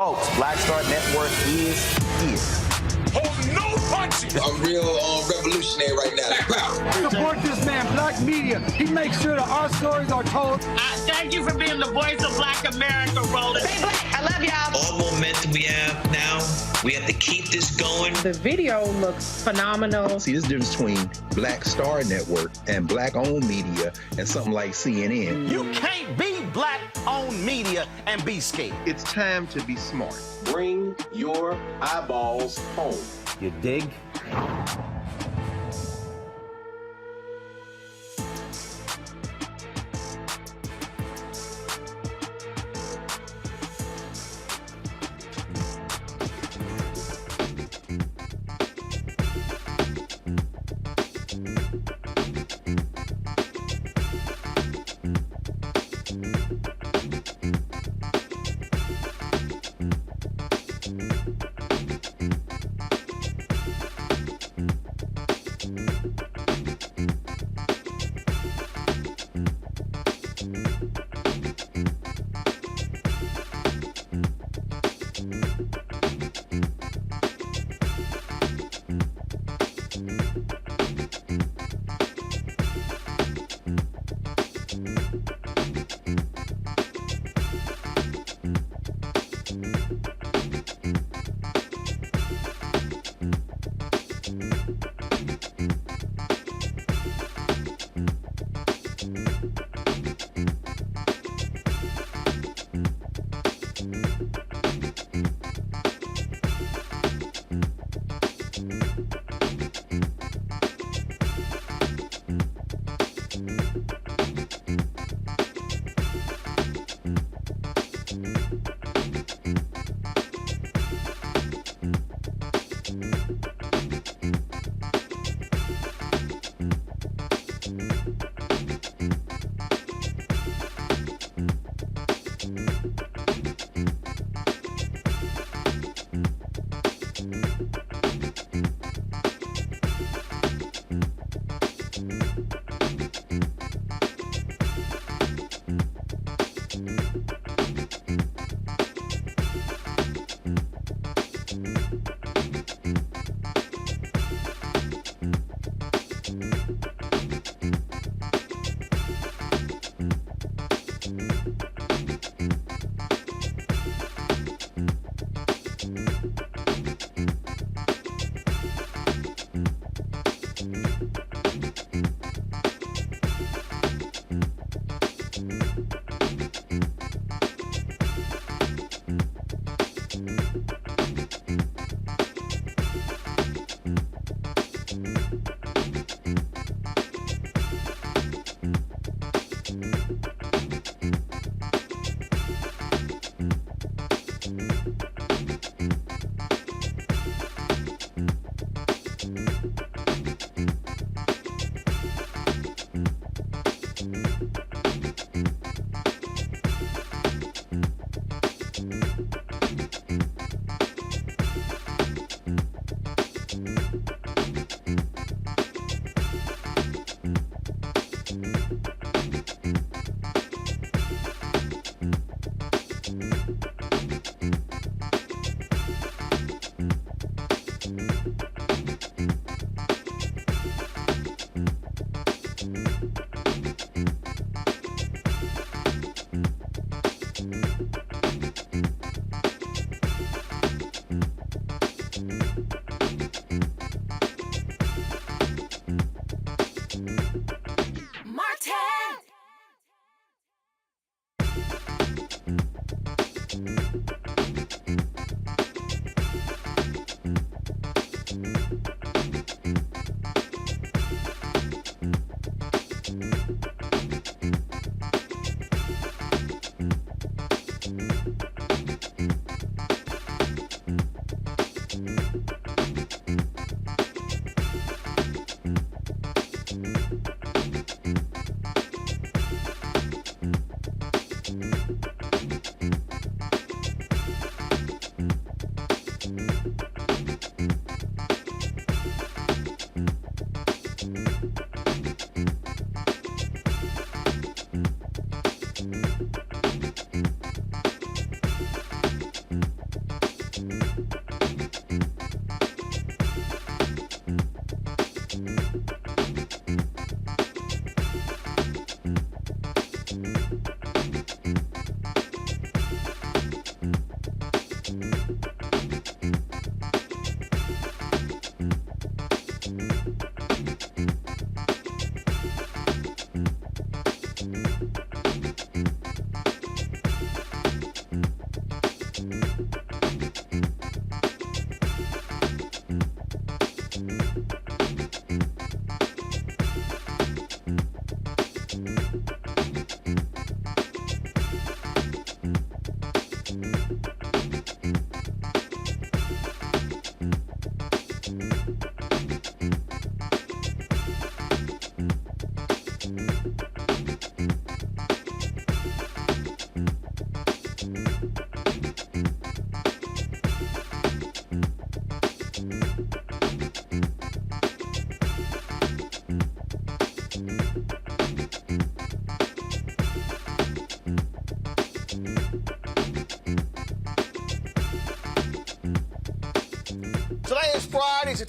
Folks, Black Star Network is it. Hold no punches. I'm real revolutionary right now. Black power. Support this man, Black Media. He makes sure that our stories are told. Thank you for being the voice of Black America, Roland. Stay black. I love y'all. All momentum we have now, we have to keep this going. The video looks phenomenal. See, this difference between Black Star Network and Black-owned media and something like CNN. You can't be Black-owned media and be scared. It's time to be smart. Bring your eyeballs home. You dig?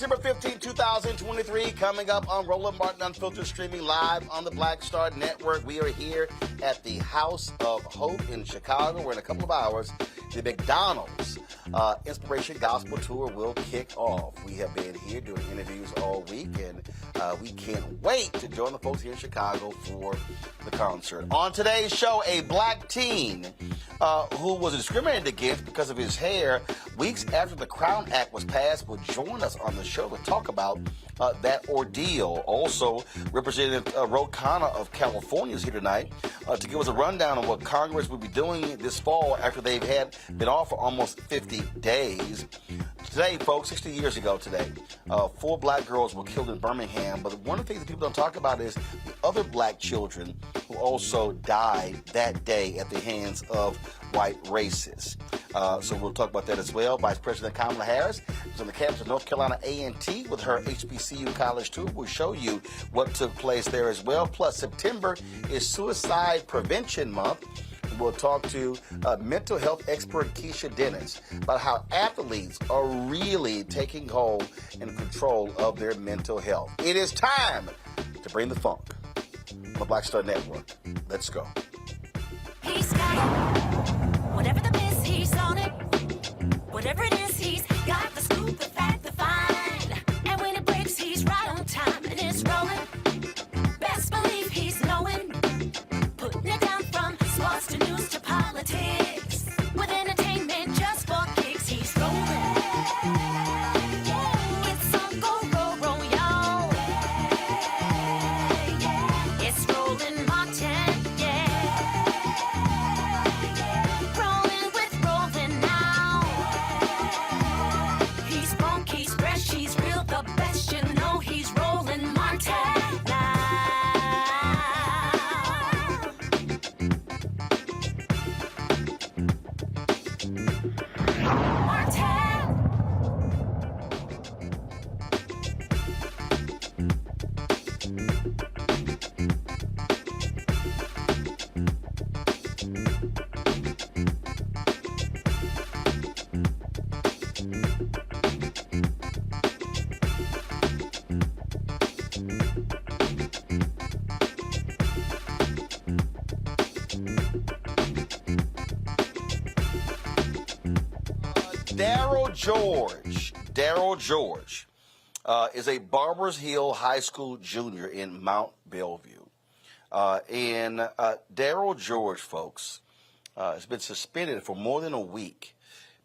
September 15, 2023, coming up on Roland Martin Unfiltered, streaming live on the Black Star Network. We are here at the House of Hope in Chicago, where in a couple of hours, the McDonald's Inspiration Gospel Tour will kick off. We have been here doing interviews all week, and we can't wait to join the folks here in Chicago for the concert. On today's show, a black teen who was discriminated against because of his hair weeks after the Crown Act was passed will join us on the show to talk about that ordeal. Also, Representative Ro Khana of California is here tonight to give us a rundown on what Congress will be doing this fall after they've been off for almost 50 days. Today, folks, 60 years ago today, 4 black girls were killed in Birmingham. But one of the things that people don't talk about is the other black children who also died that day at the hands of white racists. So we'll talk about that as well. Vice President Kamala Harris is on the campus of North Carolina A&T with her HBCU college tour. We'll show you what took place there as well. Plus, September is Suicide Prevention Month. We'll talk to mental health expert Keisha Dennis about how athletes are really taking hold and control of their mental health. It is time to bring the funk on the Black Star Network. Let's go. He's got it. Whatever the miss, he's on it. Whatever it is, he's got the scoop, the fact, the find. And when it breaks, he's right on time and it's rolling. Best believe he's knowing. Putting it down from sports to news to politics. With entertainment just for kicks, he's rolling. It's on go, roll, y'all. It's rolling Martin, rolling with rolling now. He's funk, he's fresh, he's real, the best, you know he's rolling Martin now. Daryl George is a Barbers Hill High School junior in Mount Bellevue. And Daryl George, folks, has been suspended for more than a week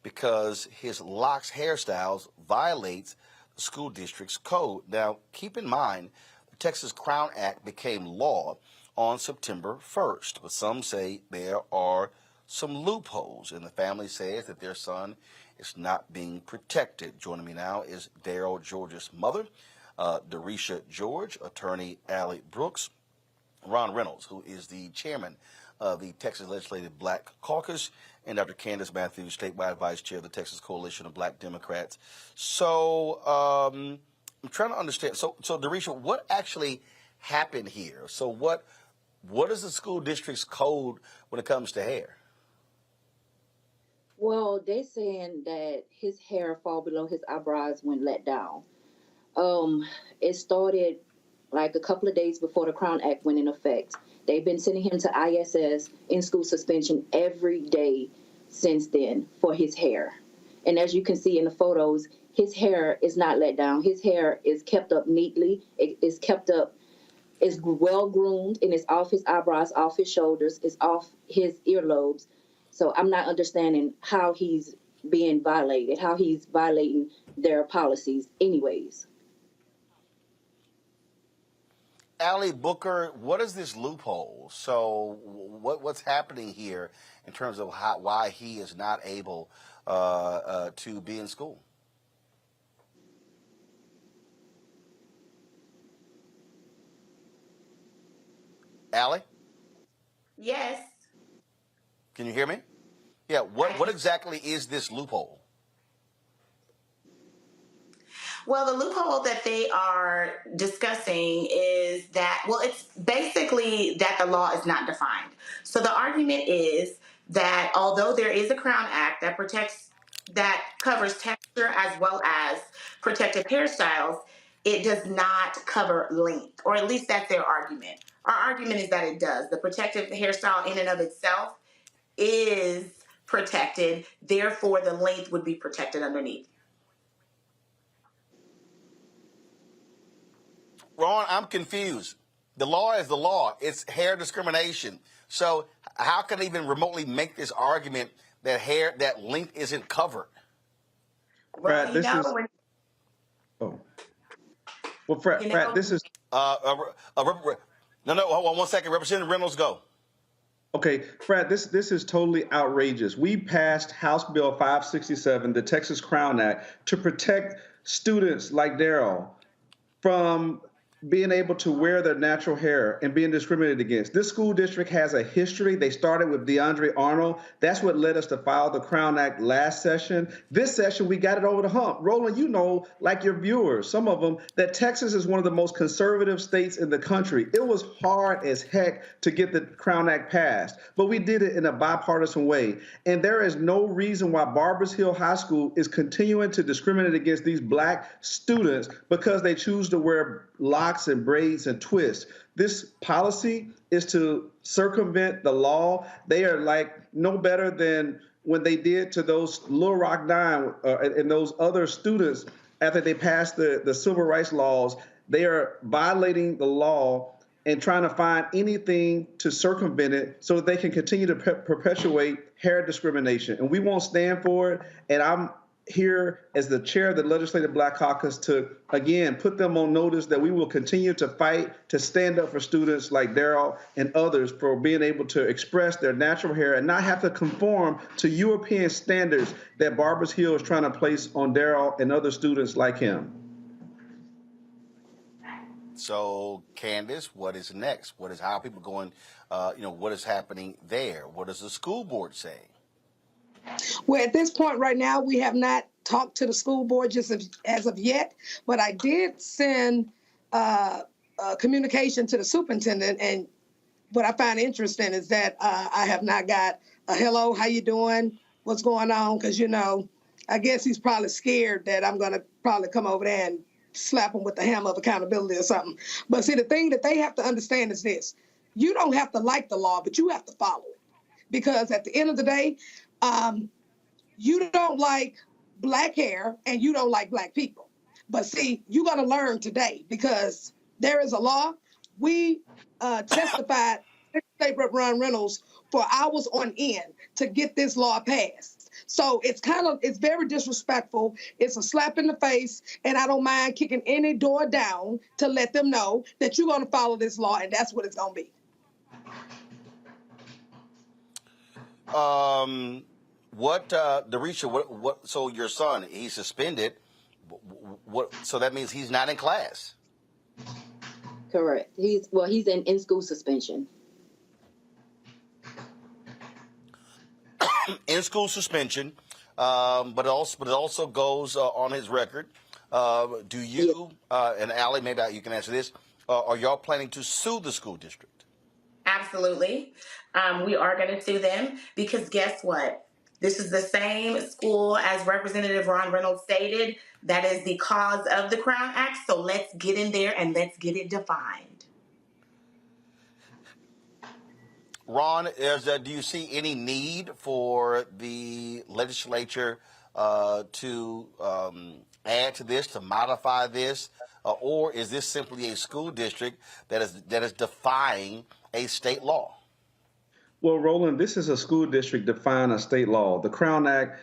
because his locs hairstyles violates the school district's code. Now, keep in mind, the Texas Crown Act became law on September 1st, but some say there are some loopholes, and the family says that their son is not being protected. Joining me now is Daryl George's mother, Derisha George, attorney Allie Brooks, Ron Reynolds, who is the chairman of the Texas Legislative Black Caucus, and Dr. Candace Matthews, statewide vice chair of the Texas Coalition of Black Democrats. So I'm trying to understand. So Derisha, what actually happened here? So what is the school district's code when it comes to hair? Well, they're saying that his hair fall below his eyebrows when let down. It started like a couple of days before the Crown Act went in effect. They've been sending him to ISS, in-school suspension, every day since then for his hair. And as you can see in the photos, his hair is not let down. His hair is kept up neatly. It is kept up, it's well groomed, and it's off his eyebrows, off his shoulders, it's off his earlobes. So I'm not understanding how he's being violated, how he's violating their policies anyways. Allie Booker, what is this loophole? So what's happening here in terms of why he is not able to be in school? Allie? Yes. Can you hear me? Yeah, what exactly is this loophole? Well, the loophole that they are discussing is that, well, it's basically that the law is not defined. So the argument is that although there is a Crown Act that protects that covers texture as well as protective hairstyles, it does not cover length, or at least that's their argument. Our argument is that it does. The protective hairstyle in and of itself is protected, therefore the length would be protected underneath. Ron, I'm confused. The law is the law. It's hair discrimination. So how can they even remotely make this argument that length isn't covered? Brad, this is. Oh. Well, Brad, this is. No, hold on 1 second. Representative Reynolds, go. Okay, Brad, this is totally outrageous. We passed House Bill 567, the Texas Crown Act, to protect students like Daryl from being able to wear their natural hair and being discriminated against. This school district has a history. They started with DeAndre Arnold. That's what led us to file the Crown Act last session. This session, we got it over the hump. Roland, you know, like your viewers, some of them, that Texas is one of the most conservative states in the country. It was hard as heck to get the Crown Act passed, but we did it in a bipartisan way. And there is no reason why Barbers Hill High School is continuing to discriminate against these black students because they choose to wear locks and braids and twists. This policy is to circumvent the law. They are like no better than when they did to those Little Rock Nine and those other students after they passed the civil rights laws. They are violating the law and trying to find anything to circumvent it so that they can continue to perpetuate hair discrimination. And we won't stand for it. And I'm here as the chair of the Legislative Black Caucus to, again, put them on notice that we will continue to fight to stand up for students like Daryl and others for being able to express their natural hair and not have to conform to European standards that Barbers Hill is trying to place on Daryl and other students like him. So, Candace, what is next? How are people going, what is happening there? What does the school board say? Well, at this point right now, we have not talked to the school board just as of yet, but I did send communication to the superintendent, and what I find interesting is that I have not got a hello, how you doing, what's going on, because, I guess he's probably scared that I'm going to probably come over there and slap him with the hammer of accountability or something. But see, the thing that they have to understand is this. You don't have to like the law, but you have to follow it. Because at the end of the day, you don't like black hair and you don't like black people. But see, you're going to learn today because there is a law. We testified State Rep. Ron Reynolds for hours on end to get this law passed. So it's very disrespectful. It's a slap in the face, and I don't mind kicking any door down to let them know that you're going to follow this law, and that's what it's going to be. Darisha, what, so your son, he's suspended. So that means he's not in class. Correct. He's in in-school suspension. In-school suspension, but it also goes on his record. Do you, and Allie, maybe you can answer this, are y'all planning to sue the school district? Absolutely. We are going to sue them because guess what? This is the same school as Representative Ron Reynolds stated. That is the cause of the Crown Act. So let's get in there and let's get it defined. Ron, do you see any need for the legislature to add to this, to modify this, or is this simply a school district that is defying a state law? Well, Roland, this is a school district defying a state law. The Crown Act,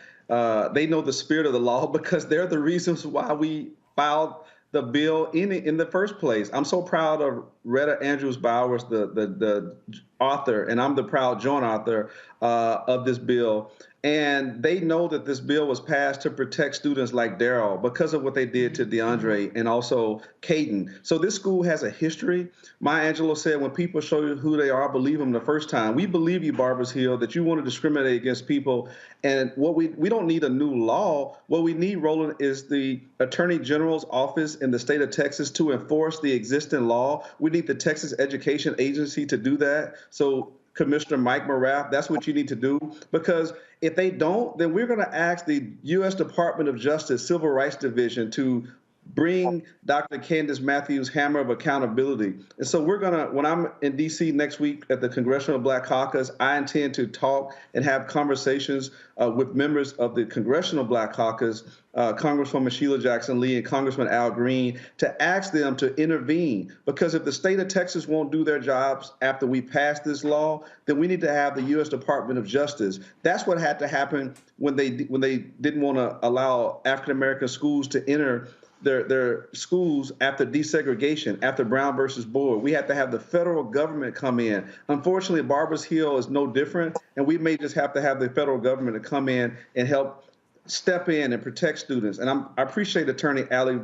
they know the spirit of the law because they're the reasons why we filed the bill in the first place. I'm so proud of Retta Andrews Bowers, the author, and I'm the proud joint author of this bill. And they know that this bill was passed to protect students like Daryl because of what they did to DeAndre and also Caden. So this school has a history. Maya Angelou said, when people show you who they are, believe them the first time. We believe you, Barbers Hill, that you want to discriminate against people. And what we don't need a new law. What we need, Roland, is the Attorney General's office in the state of Texas to enforce the existing law. We need the Texas Education Agency to do that. So Commissioner Mike Morath. That's what you need to do, because if they don't, then we're going to ask the U.S. Department of Justice Civil Rights Division to bring Dr. Candace Matthews' hammer of accountability. And so we're going to, when I'm in D.C. next week at the Congressional Black Caucus, I intend to talk and have conversations with members of the Congressional Black Caucus, Congresswoman Sheila Jackson Lee and Congressman Al Green, to ask them to intervene. Because if the state of Texas won't do their jobs after we pass this law, then we need to have the U.S. Department of Justice. That's what had to happen when they didn't want to allow African-American schools to enter their schools after desegregation, after Brown versus Board. We had to have the federal government come in. Unfortunately, Barbers Hill is no different, and we may just have to have the federal government to come in and help step in and protect students. And I appreciate Attorney Alley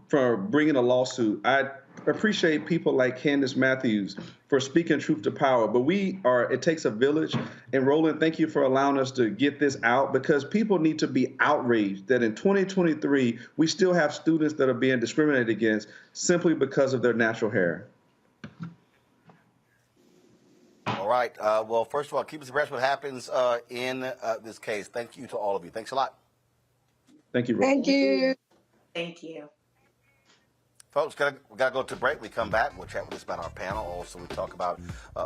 for bringing a lawsuit. I appreciate people like Candace Matthews for speaking truth to power. But it takes a village. And Roland, thank you for allowing us to get this out, because people need to be outraged that in 2023, we still have students that are being discriminated against simply because of their natural hair. All right. Well, first of all, keep us abreast what happens in this case. Thank you to all of you. Thanks a lot. Thank you, Roland. Thank you. Thank you. Folks, we got to go to break. We come back. We'll chat with us about our panel. Also, we talk about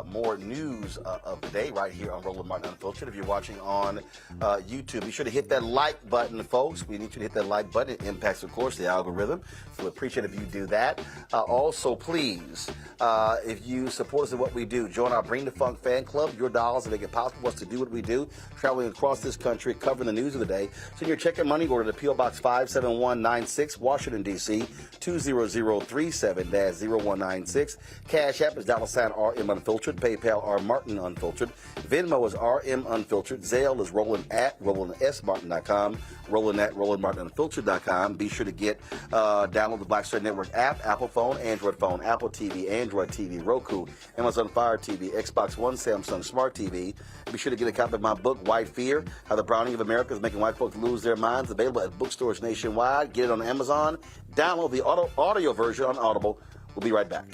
more news of the day right here on Roland Martin Unfiltered. If you're watching on YouTube, be sure to hit that like button, folks. We need you to hit that like button. It impacts, of course, the algorithm. So we appreciate if you do that. Also, please, if you support us in what we do, join our Bring the Funk fan club. Your dollars that make it possible for us to do what we do, traveling across this country, covering the news of the day. Send your check and money order to P.O. Box 57196, Washington, D.C., 20037-0196. Cash App is $RM Unfiltered. PayPal R Martin Unfiltered. Venmo is RM Unfiltered. Zelle is Roland at RolandSMartin.com. Roland at RolandMartinUnfiltered.com. Be sure to download the Black Star Network app, Apple phone, Android phone, Apple TV, Android TV, Roku, Amazon Fire TV, Xbox One, Samsung Smart TV. Be sure to get a copy of my book, White Fear, How the Browning of America is Making White Folks Lose Their Minds, available at bookstores nationwide. Get it on Amazon. Download the audio version on Audible. We'll be right back.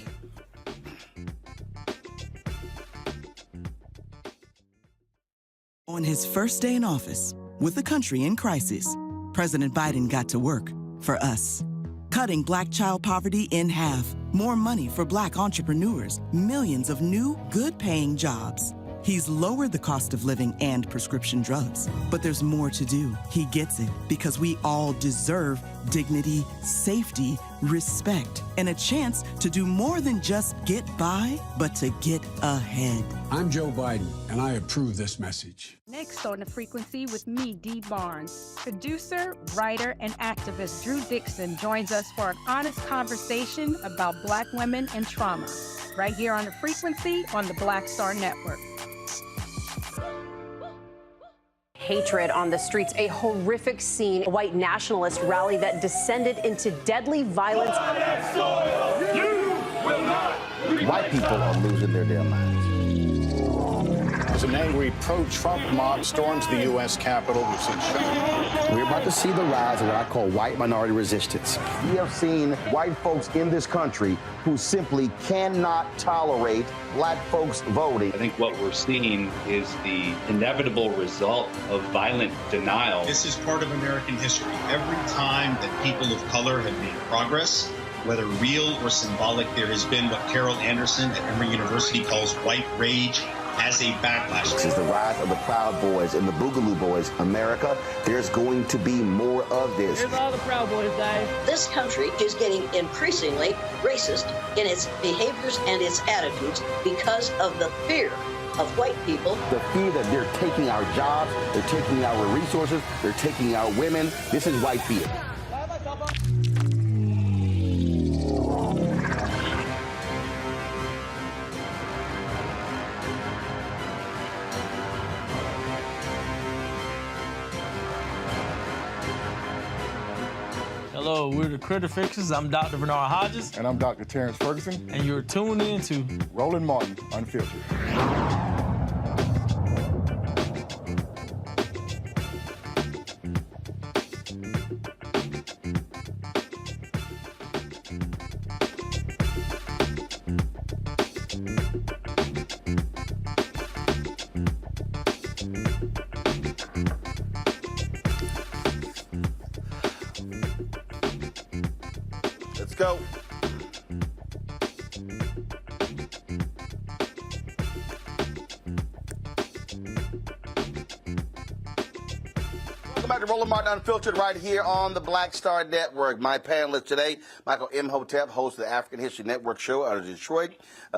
On his first day in office, with the country in crisis, President Biden got to work for us. Cutting Black child poverty in half, more money for Black entrepreneurs, millions of new, good-paying jobs. He's lowered the cost of living and prescription drugs. But there's more to do. He gets it, because we all deserve dignity, safety, respect, and a chance to do more than just get by, but to get ahead. I'm Joe Biden, and I approve this message. Next on The Frequency with me, Dee Barnes. Producer, writer, and activist Drew Dixon joins us for an honest conversation about Black women and trauma. Right here on The Frequency on the Black Star Network. Hatred on the streets, a horrific scene, a white nationalist rally that descended into deadly violence. White people are losing their damn minds. As an angry pro-Trump mob storms the U.S. Capitol, we're about to see the rise of what I call white minority resistance. We have seen white folks in this country who simply cannot tolerate Black folks voting. I think what we're seeing is the inevitable result of violent denial. This is part of American history. Every time that people of color have made progress, whether real or symbolic, there has been what Carol Anderson at Emory University calls white rage as a backlash. This is the rise of the Proud Boys and the Boogaloo Boys. America, there's going to be more of this. Here's all the Proud Boys, Dave. This country is getting increasingly racist in its behaviors and its attitudes because of the fear of white people. The fear that they're taking our jobs, they're taking our resources, they're taking our women. This is white fear. Hello, we're the Critter Fixers. I'm Dr. Bernard Hodges. And I'm Dr. Terrence Ferguson. And you're tuned in to Roland Martin Unfiltered. Let's go. Welcome back to Roland Martin Unfiltered right here on the Black Star Network. My panelist today, Michael Imhotep, host of the African History Network show out of Detroit.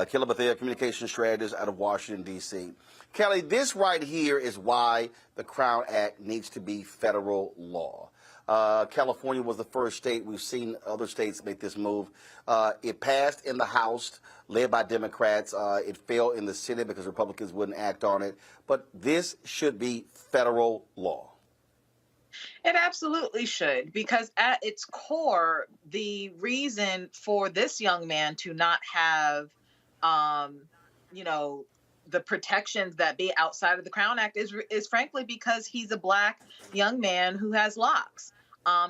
Kelly Bethea, communication strategist out of Washington, D.C. Kelly, this right here is why the Crown Act needs to be federal law. California was the first state. We've seen other states make this move. It passed in the House, led by Democrats. It failed in the Senate because Republicans wouldn't act on it. But this should be federal law. It absolutely should, because at its core, the reason for this young man to not have, the protections that be outside of the Crown Act is frankly because he's a Black young man who has locks.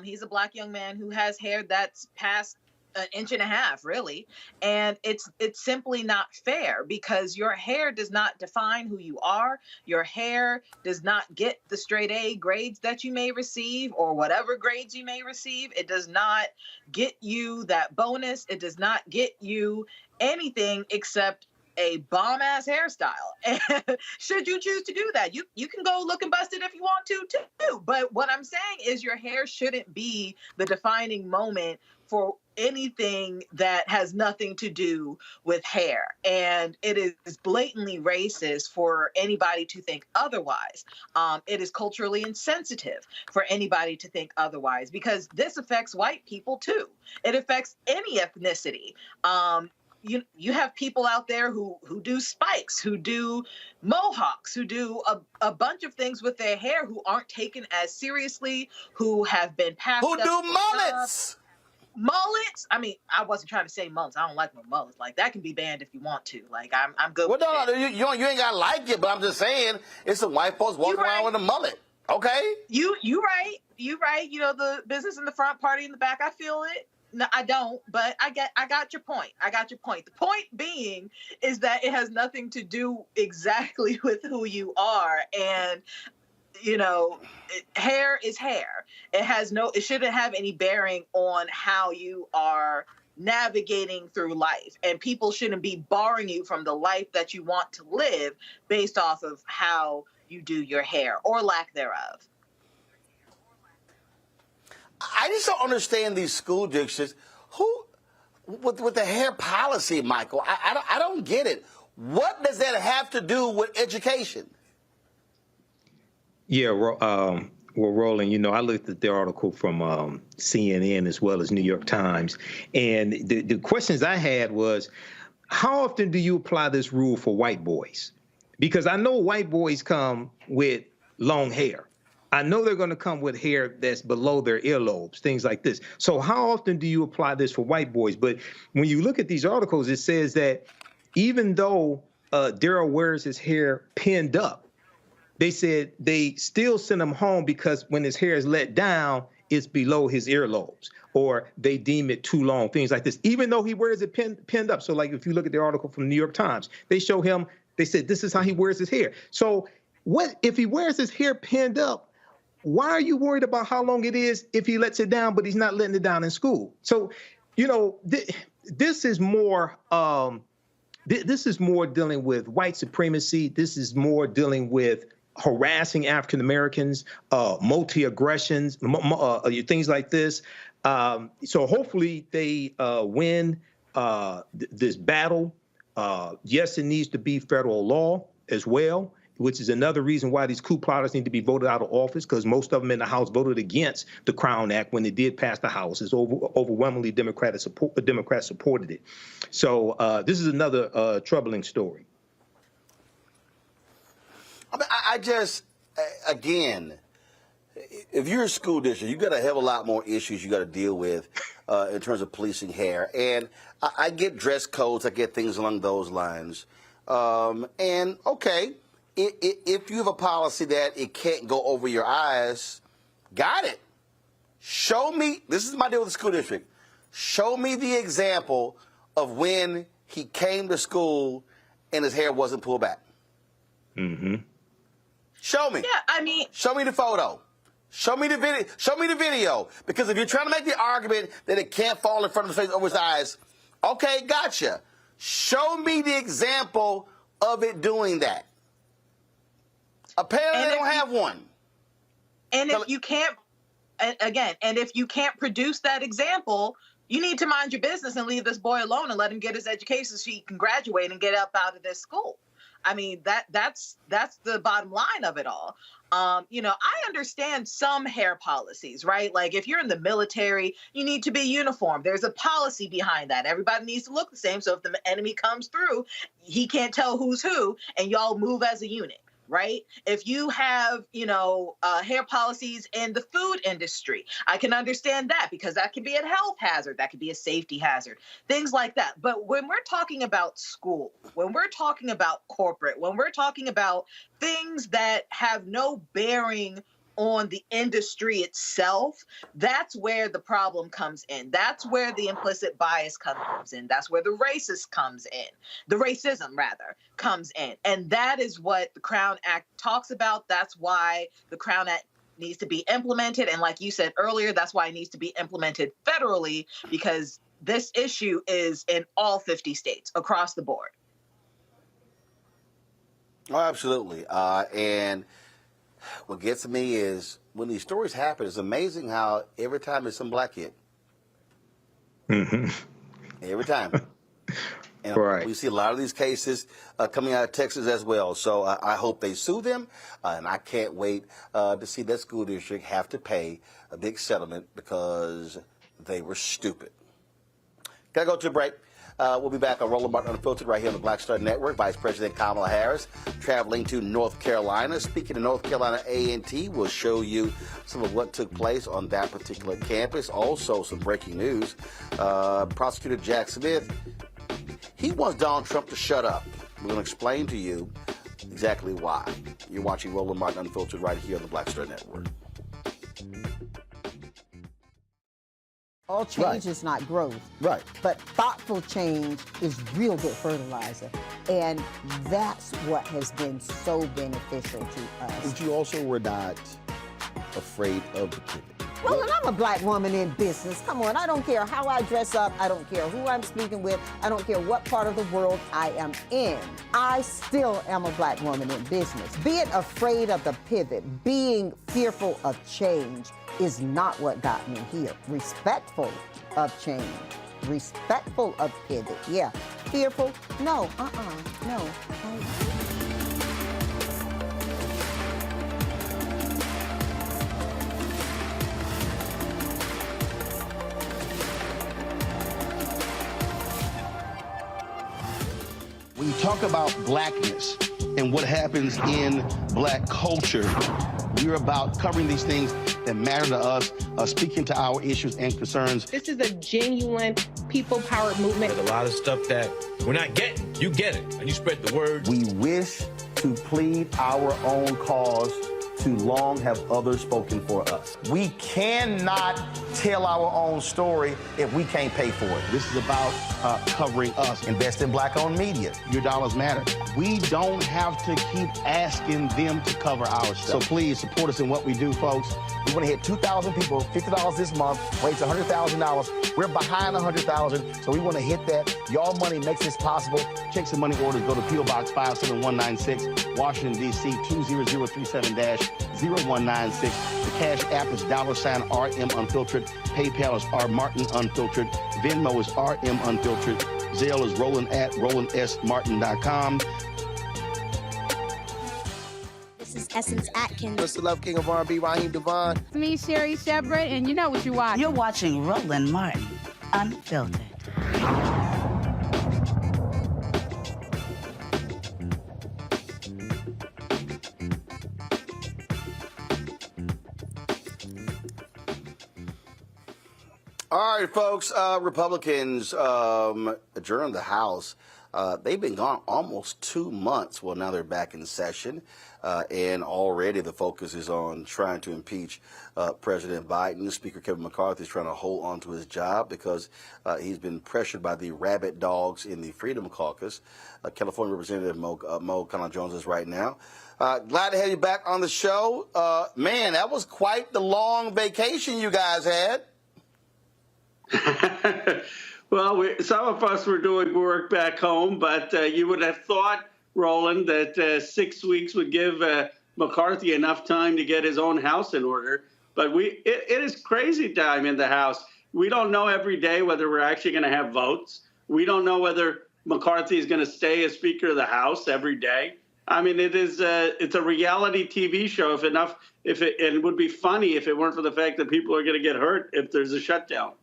He's a Black young man who has hair that's past an inch and a half, really. And it's simply not fair, because your hair does not define who you are. Your hair does not get the straight A grades that you may receive, or whatever grades you may receive. It does not get you that bonus. It does not get you anything except a bomb-ass hairstyle. And should you choose to do that, you can go looking busted if you want to too. But what I'm saying is your hair shouldn't be the defining moment for anything that has nothing to do with hair. And it is blatantly racist for anybody to think otherwise. It is culturally insensitive for anybody to think otherwise, because this affects white people too. It affects any ethnicity. You have people out there who do spikes, who do mohawks, who do a bunch of things with their hair, who aren't taken as seriously, who have been passed up. Who do mullets? Mullets? I mean, I wasn't trying to say mullets. I don't like no mullets. Like, that can be banned if you want to. Like, I'm good with that. No, you ain't got to like it, but I'm just saying, it's some white folks walking around with a mullet. Okay? You right. You right. You know, the business in the front, party in the back. I feel it. No, I don't, but I got your point. I got your point. The point being is that it has nothing to do exactly with who you are. And, hair is hair. It shouldn't have any bearing on how you are navigating through life. And people shouldn't be barring you from the life that you want to live based off of how you do your hair or lack thereof. I just don't understand these school districts with the hair policy, Michael. I don't get it. What does that have to do with education? Yeah, well, Roland, I looked at the article from CNN as well as New York Times, and the questions I had was, how often do you apply this rule for white boys? Because I know white boys come with long hair. I know they're going to come with hair that's below their earlobes, things like this. So how often do you apply this for white boys? But when you look at these articles, it says that even though Daryl wears his hair pinned up, they said they still send him home because when his hair is let down, it's below his earlobes, or they deem it too long, things like this, even though he wears it pinned up. So like if you look at the article from the New York Times, they show him, they said this is how he wears his hair. So what if he wears his hair pinned up? Why are you worried about how long it is if he lets it down, but he's not letting it down in school? So, this is more dealing with white supremacy. This is more dealing with harassing African Americans, multi-aggressions, things like this. So hopefully they win this battle. Yes, it needs to be federal law as well, which is another reason why these coup plotters need to be voted out of office, because most of them in the House voted against the Crown Act when it did pass the House. It's overwhelmingly Democrats supported it. So this is another troubling story. I just, again, if you're a school district, you got a hell of a lot more issues you got to deal with in terms of policing hair. And I get dress codes, I get things along those lines. And okay, if you have a policy that it can't go over your eyes, got it. Show me, this is my deal with the school district. Show me the example of when he came to school and his hair wasn't pulled back. Mm-hmm. Show me. Yeah, I mean, show me the photo. Show me the video. Show me the video. Because if you're trying to make the argument that it can't fall in front of his face over his eyes, okay, gotcha. Show me the example of it doing that. Apparently, they don't have one. And if you can't, again, and if you can't produce that example, you need to mind your business and leave this boy alone and let him get his education so he can graduate and get up out of this school. I mean, that's the bottom line of it all. You know, I understand some hair policies, right? Like if you're in the military, you need to be uniform. There's a policy behind that. Everybody needs to look the same. So if the enemy comes through, he can't tell who's who, and y'all move as a unit. Right? If you have, you know, hair policies in the food industry, I can understand that because that can be a health hazard. That could be a safety hazard, things like that. But when we're talking about school, when we're talking about corporate, when we're talking about things that have no bearing on the industry itself, that's where the problem comes in. That's where the implicit bias comes in. That's where the racist comes in. The racism, rather, comes in. And that is what the Crown Act talks about. That's why the Crown Act needs to be implemented. And like you said earlier, that's why it needs to be implemented federally, because this issue is in all 50 states across the board. Oh, absolutely. And what gets me is when these stories happen, it's amazing how every time there's some black kid. Mm-hmm. Every time. And right. We see a lot of these cases coming out of Texas as well. So I hope they sue them. And I can't wait to see that school district have to pay a big settlement because they were stupid. Gotta go to a break. We'll be back on Roland Martin Unfiltered right here on the Black Star Network. Vice President Kamala Harris traveling to North Carolina. Speaking of North Carolina A&T, we'll show you some of what took place on that particular campus. Also, some breaking news. Prosecutor Jack Smith, he wants Donald Trump to shut up. We're going to explain to you exactly why. You're watching Roland Martin Unfiltered right here on the Black Star Network. All change is not growth. Right. But thoughtful change is real good fertilizer. And that's what has been so beneficial to us. But you also were not afraid of the pivot. Well, and I'm a black woman in business. Come on, I don't care how I dress up. I don't care who I'm speaking with. I don't care what part of the world I am in. I still am a black woman in business. Being afraid of the pivot, being fearful of change is not what got me here. Respectful of change, respectful of pivot, yeah. Fearful, no, no. When you talk about blackness and what happens in black culture, we're about covering these things that matter to us, speaking to our issues and concerns. This is a genuine people-powered movement. There's a lot of stuff that we're not getting. You get it, and you spread the word. We wish to plead our own cause. Too long have others spoken for us. We cannot tell our own story if we can't pay for it. This is about covering us. Invest in black-owned media. Your dollars matter. We don't have to keep asking them to cover our stuff. So please support us in what we do, folks. We want to hit 2,000 people, $50 this month, raise $100,000. We're behind 100,000, so we want to hit that. Y'all money makes this possible. Check some money orders. Go to P.O. Box 57196, Washington, D.C. 20037-0196. The Cash App is $RM Unfiltered. PayPal is R Martin Unfiltered. Venmo is RM Unfiltered. Zelle is Roland at RolandSMartin.com. This is Essence Atkins. Mr. Love King of R&B, Raheem Devon. It's me, Sherry Shepard, and you know what you watch. You're watching Roland Martin Unfiltered. All right, folks, Republicans adjourned the House They've been gone almost 2 months. Well, now they're back in session, and already the focus is on trying to impeach President Biden. Speaker Kevin McCarthy is trying to hold on to his job because he's been pressured by the rabid dogs in the Freedom Caucus. California Representative Ro Khana joins us right now. Glad to have you back on the show. Man, that was quite the long vacation you guys had. Well, some of us were doing work back home, but you would have thought, Roland, that 6 weeks would give McCarthy enough time to get his own house in order. But it is crazy time in the House. We don't know every day whether we're actually going to have votes. We don't know whether McCarthy is going to stay as Speaker of the House every day. I mean, it's a reality TV show. It would be funny if it weren't for the fact that people are going to get hurt if there's a shutdown.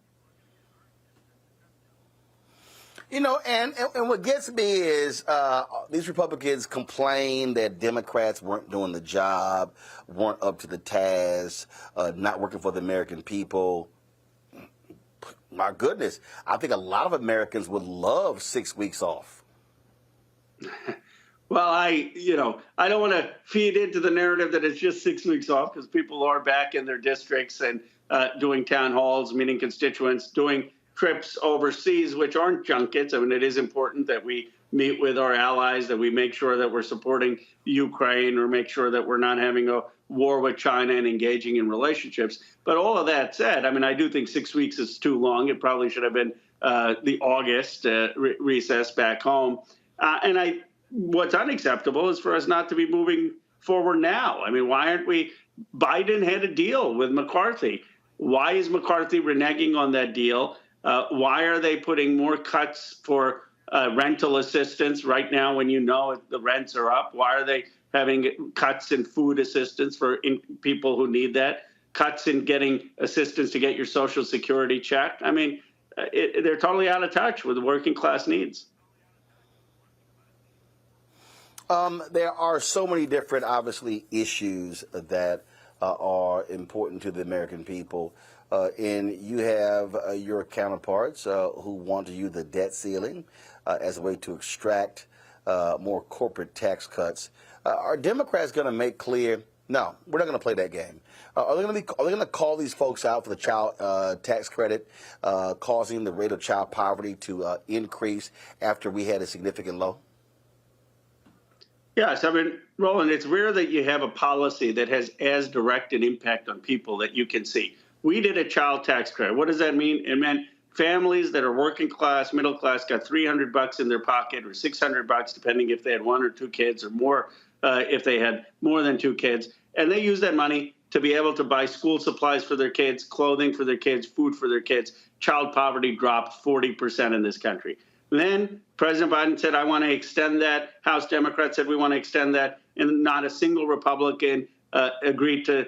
You know, and what gets me is these Republicans complain that Democrats weren't doing the job, weren't up to the task, not working for the American people. My goodness, I think a lot of Americans would love 6 weeks off. Well, I don't want to feed into the narrative that it's just 6 weeks off, because people are back in their districts and doing town halls, meeting constituents, doing trips overseas, which aren't junkets. I mean, it is important that we meet with our allies, that we make sure that we're supporting Ukraine, or make sure that we're not having a war with China and engaging in relationships. But all of that said, I mean, I do think 6 weeks is too long. It probably should have been the August recess back home. What's unacceptable is for us not to be moving forward now. I mean, why aren't we? Biden had a deal with McCarthy. Why is McCarthy reneging on that deal? Why are they putting more cuts for rental assistance right now when you know the rents are up? Why are they having cuts in food assistance for people who need that? Cuts in getting assistance to get your Social Security check? I mean, they're totally out of touch with the working class needs. There are so many different, obviously, issues that are important to the American people. And you have your counterparts who want to use the debt ceiling as a way to extract more corporate tax cuts. Are Democrats going to make clear, no, we're not going to play that game? Are they going to call these folks out for the child tax credit, causing the rate of child poverty to increase after we had a significant low? Yes, I mean, Roland, it's rare that you have a policy that has as direct an impact on people that you can see. We did a child tax credit. What does that mean? It meant families that are working class, middle class, got $300 in their pocket, or $600, depending if they had 1 or 2 kids, or more if they had more than 2 kids. And they use that money to be able to buy school supplies for their kids, clothing for their kids, food for their kids. Child poverty dropped 40% in this country. Then President Biden said, I want to extend that. House Democrats said, we want to extend that. And not a single Republican agreed to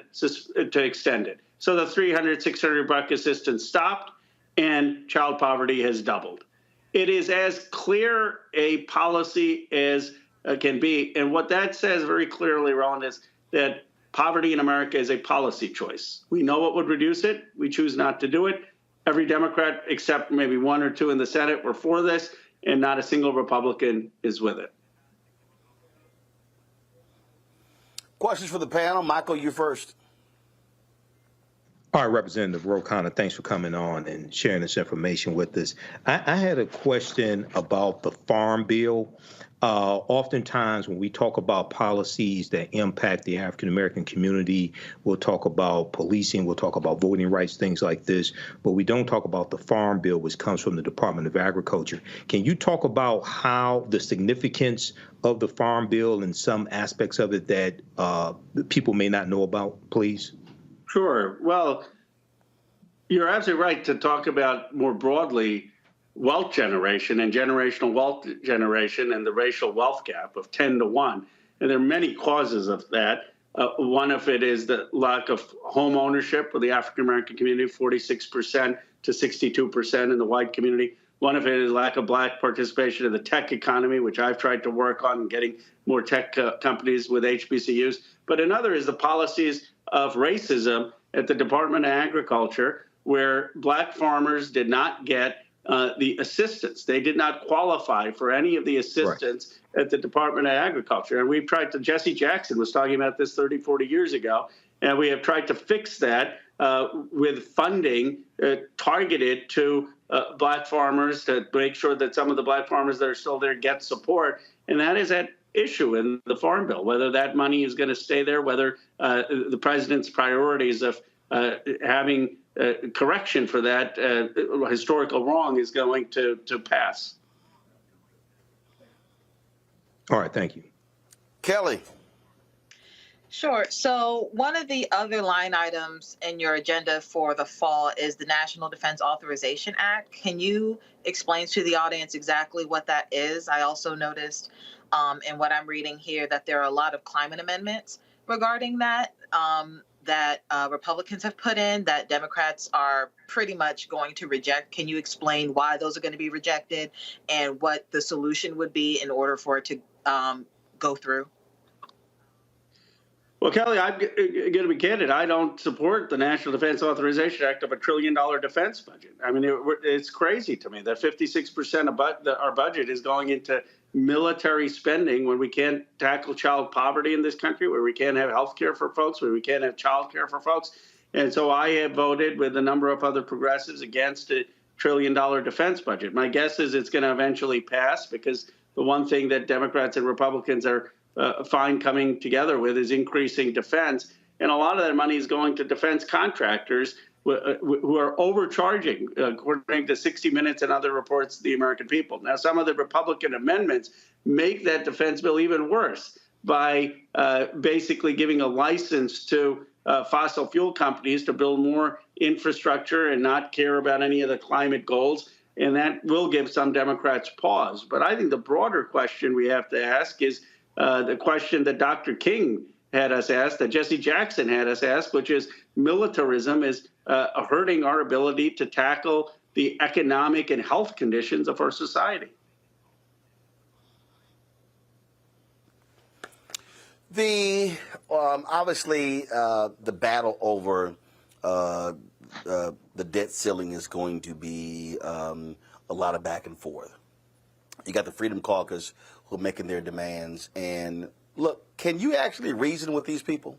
extend it. So the $300, $600 assistance stopped, and child poverty has doubled. It is as clear a policy as can be. And what that says very clearly, Roland, is that poverty in America is a policy choice. We know what would reduce it. We choose not to do it. Every Democrat, except maybe 1 or 2 in the Senate, were for this, and not a single Republican is with it. Questions for the panel. Michael, you first. All right, Representative Ro Khana, thanks for coming on and sharing this information with us. I had a question about the Farm Bill. Oftentimes when we talk about policies that impact the African-American community, we'll talk about policing, we'll talk about voting rights, things like this, but we don't talk about the Farm Bill, which comes from the Department of Agriculture. Can you talk about how the significance of the Farm Bill and some aspects of it that people may not know about, please? Sure. Well, you're absolutely right to talk about more broadly wealth generation and generational wealth generation and the racial wealth gap of 10 to 1. And there are many causes of that. One of it is the lack of home ownership of the African-American community, 46% to 62% in the white community. One of it is lack of black participation in the tech economy, which I've tried to work on, getting more tech companies with HBCUs. But another is the policies of racism at the Department of Agriculture, where black farmers did not get the assistance. They did not qualify for any of the assistance at the Department of Agriculture. And we've tried to, Jesse Jackson was talking about this 30, 40 years ago, and we have tried to fix that with funding targeted to black farmers to make sure that some of the black farmers that are still there get support. And that is at issue in the Farm Bill, whether that money is going to stay there, whether the president's priorities of having correction for that historical wrong is going to pass. All right, thank you. Kelly. Sure. So one of the other line items in your agenda for the fall is the National Defense Authorization Act. Can you explain to the audience exactly what that is? I also noticed in what I'm reading here that there are a lot of climate amendments regarding that that Republicans have put in that Democrats are pretty much going to reject. Can you explain why those are going to be rejected and what the solution would be in order for it to go through? Well, Kelly, I'm going to be candid. I don't support the National Defense Authorization Act of $1 trillion defense budget. I mean, it's crazy to me that 56% of our budget is going into military spending when we can't tackle child poverty in this country, where we can't have health care for folks, where we can't have child care for folks. And so I have voted with a number of other progressives against a $1 trillion defense budget. My guess is it's going to eventually pass, because the one thing that Democrats and Republicans are fine coming together with is increasing defense. And a lot of that money is going to defense contractors who are overcharging, according to 60 Minutes and other reports, the American people. Now, some of the Republican amendments make that defense bill even worse by basically giving a license to fossil fuel companies to build more infrastructure and not care about any of the climate goals. And that will give some Democrats pause. But I think the broader question we have to ask is the question that Dr. King had us ask, that Jesse Jackson had us ask, which is militarism is hurting our ability to tackle the economic and health conditions of our society. The obviously the battle over the debt ceiling is going to be a lot of back and forth. You got the Freedom Caucus who are making their demands. And look, can you actually reason with these people?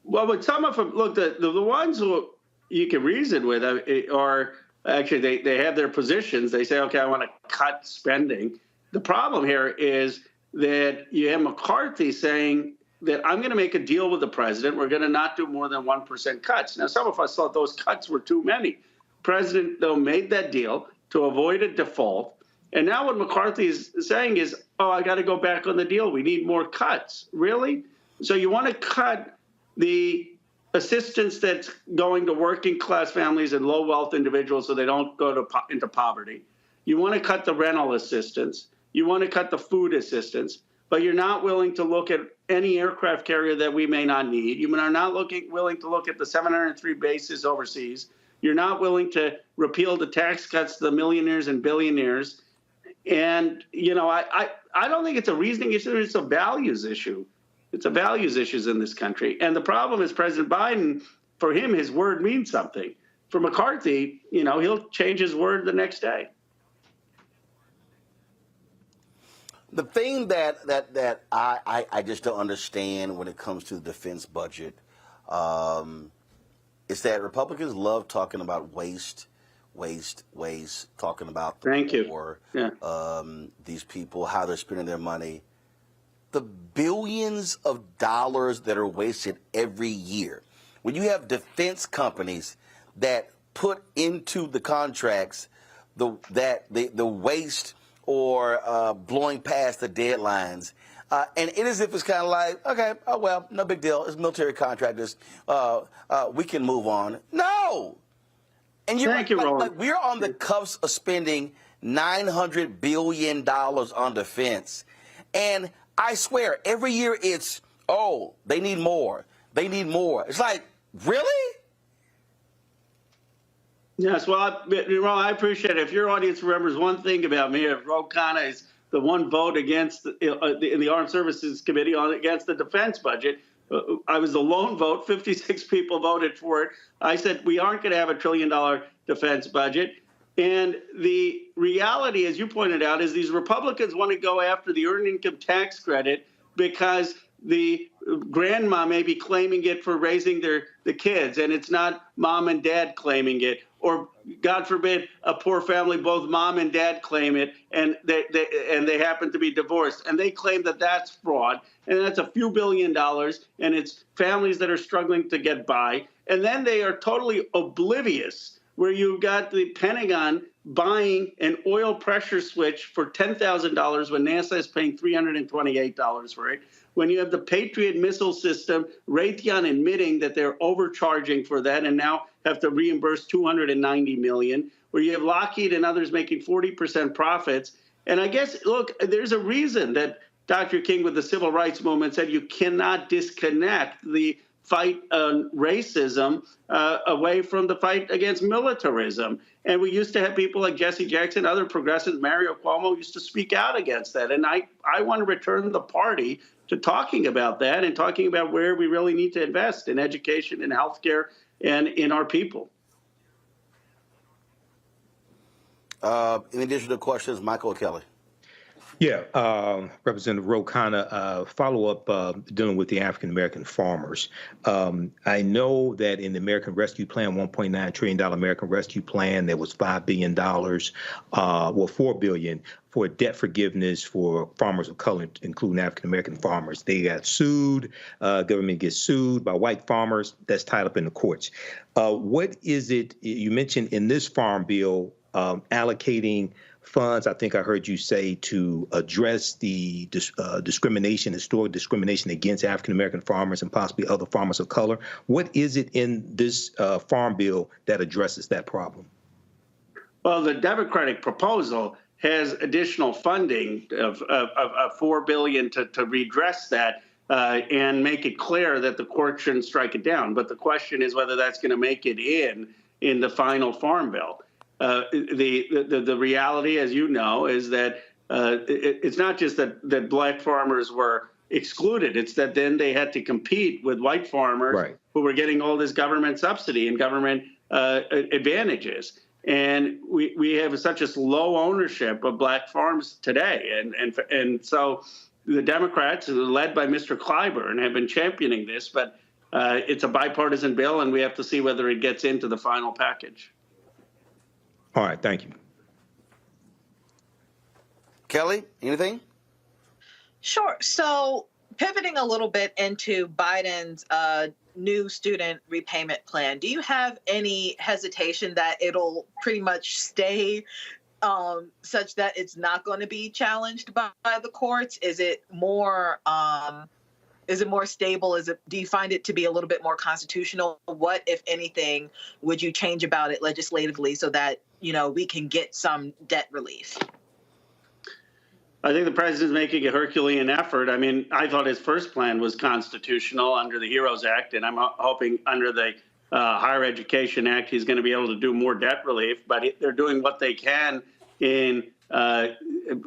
Well, with some of them, look, the ones who you can reason with are actually, they have their positions. They say, okay, I want to cut spending. The problem here is that you have McCarthy saying that I'm going to make a deal with the president. We're going to not do more than 1% cuts. Now, some of us thought those cuts were too many. The president, though, made that deal to avoid a default. And now what McCarthy is saying is, oh, I got to go back on the deal. We need more cuts. Really? So you want to cut the assistance that's going to working class families and low wealth individuals so they don't go into poverty. You want to cut the rental assistance. You want to cut the food assistance. But you're not willing to look at any aircraft carrier that we may not need. You are not willing to look at the 703 bases overseas. You're not willing to repeal the tax cuts to the millionaires and billionaires. And, you know, I don't think it's a reasoning issue. It's a values issue. It's a values issue in this country. And the problem is President Biden, for him, his word means something. For McCarthy, you know, he'll change his word the next day. The thing that I just don't understand when it comes to the defense budget is that Republicans love talking about waste, talking about the war, these people, how they're spending their money. The billions of dollars that are wasted every year. When you have defense companies that put into the contracts the waste or blowing past the deadlines, and it is as if it's kind of like, okay, oh well, no big deal. It's military contractors. We can move on. No. And we're on the cusp of spending $900 billion on defense. And I swear, every year it's, oh, they need more. They need more. It's like, really? Yes, well, I appreciate it. If your audience remembers one thing about me, Ro Khana is the one vote against in the Armed Services Committee against the defense budget I was the lone vote. 56 people voted for it. I said, we aren't going to have $1 trillion defense budget. And the reality, as you pointed out, is these Republicans want to go after the earned income tax credit because the grandma may be claiming it for raising the kids, and it's not mom and dad claiming it. Or, God forbid, a poor family, both mom and dad claim it, and they happen to be divorced. And they claim that that's fraud, and that's a few $1 billion, and it's families that are struggling to get by. And then they are totally oblivious, where you've got the Pentagon buying an oil pressure switch for $10,000 when NASA is paying $328 for it. When you have the Patriot missile system, Raytheon admitting that they're overcharging for that and now have to reimburse $290 million, where you have Lockheed and others making 40% profits. And I guess, look, there's a reason that Dr. King with the civil rights movement said you cannot disconnect the fight on racism away from the fight against militarism. And we used to have people like Jesse Jackson, other progressives, Mario Cuomo used to speak out against that. And I want to return the party to talking about that and talking about where we really need to invest in education, in healthcare, and in our people. In addition to questions, Michael Kelly. Yeah, Representative Ro Khana, follow-up dealing with the African-American farmers. I know that in the American Rescue Plan, $1.9 trillion American Rescue Plan, there was $5 billion, $4 billion for debt forgiveness for farmers of color, including African-American farmers. They got sued, government gets sued by white farmers. That's tied up in the courts. What is it, you mentioned in this farm bill, allocating funds, I think I heard you say, to address the discrimination, historic discrimination against African-American farmers and possibly other farmers of color. What is it in this farm bill that addresses that problem? Well, the Democratic proposal has additional funding of $4 billion to redress that and make it clear that the court shouldn't strike it down. But the question is whether that's going to make it in the final farm bill. The reality, as you know, is that it's not just that black farmers were excluded. It's that then they had to compete with white farmers who were getting all this government subsidy and government advantages. And we have such a low ownership of black farms today. And so the Democrats, led by Mr. Clyburn, have been championing this. But it's a bipartisan bill, and we have to see whether it gets into the final package. All right, thank you. Kelly, anything? Sure. So pivoting a little bit into Biden's new student repayment plan, do you have any hesitation that it'll pretty much stay such that it's not going to be challenged by the courts? Is it more stable? Do you find it to be a little bit more constitutional? What, if anything, would you change about it legislatively so that, we can get some debt relief? I think the president's making a Herculean effort. I mean, I thought his first plan was constitutional under the HEROES Act, and I'm hoping under the Higher Education Act he's going to be able to do more debt relief. But they're doing what they can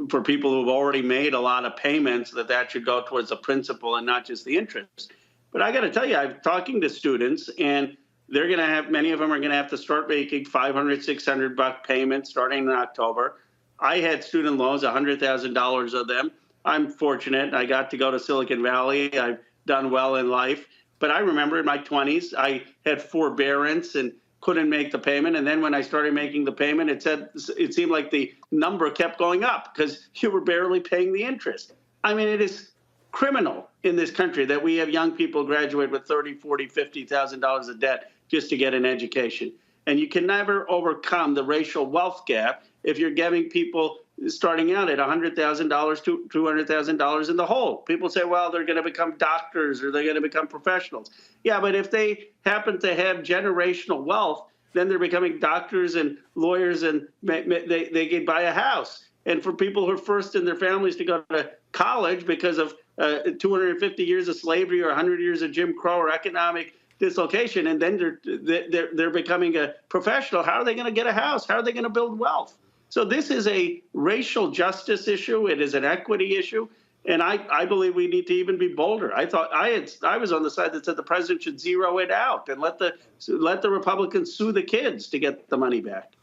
for people who've already made a lot of payments, that should go towards the principal and not just the interest. But I got to tell you, I'm talking to students, and they're going to have, many of them are going to have to start making $500, $600 payments starting in October. I had student loans, $100,000 of them. I'm fortunate. I got to go to Silicon Valley. I've done well in life. But I remember in my 20s, I had forbearance and couldn't make the payment. And then when I started making the payment, it seemed like the number kept going up because you were barely paying the interest. I mean, it is criminal in this country that we have young people graduate with $30,000, $40,000, $50,000 of debt just to get an education. And you can never overcome the racial wealth gap if you're giving people starting out at $100,000 to $200,000 in the hole. People say, well, they're going to become doctors or they're going to become professionals. Yeah, but if they happen to have generational wealth, then they're becoming doctors and lawyers, and they can buy a house. And for people who are first in their families to go to college because of 250 years of slavery or 100 years of Jim Crow or economic dislocation, and then they're becoming a professional, how are they going to get a house? How are they going to build wealth? So this is a racial justice issue. It is an equity issue. And I believe we need to even be bolder. I thought I was on the side that said the president should zero it out and let the Republicans sue the kids to get the money back.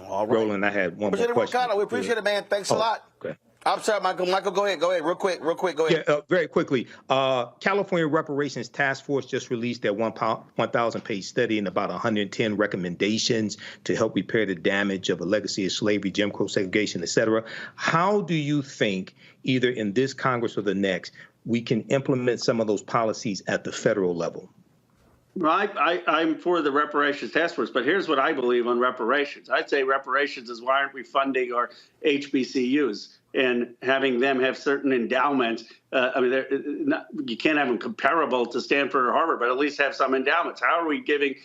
All right. Roland, I had one more Representative Ro question. Khana, we appreciate it, man. Thanks a lot. Okay. I'm sorry, Michael. Michael, go ahead. Go ahead. Real quick. Go ahead. Yeah, very quickly. California Reparations Task Force just released their 1,000-page study and about 110 recommendations to help repair the damage of a legacy of slavery, Jim Crow segregation, et cetera. How do you think, either in this Congress or the next, we can implement some of those policies at the federal level? Well, I'm for the reparations task force, but here's what I believe on reparations. I'd say reparations is why aren't we funding our HBCUs and having them have certain endowments? You can't have them comparable to Stanford or Harvard, but at least have some endowments. How are we giving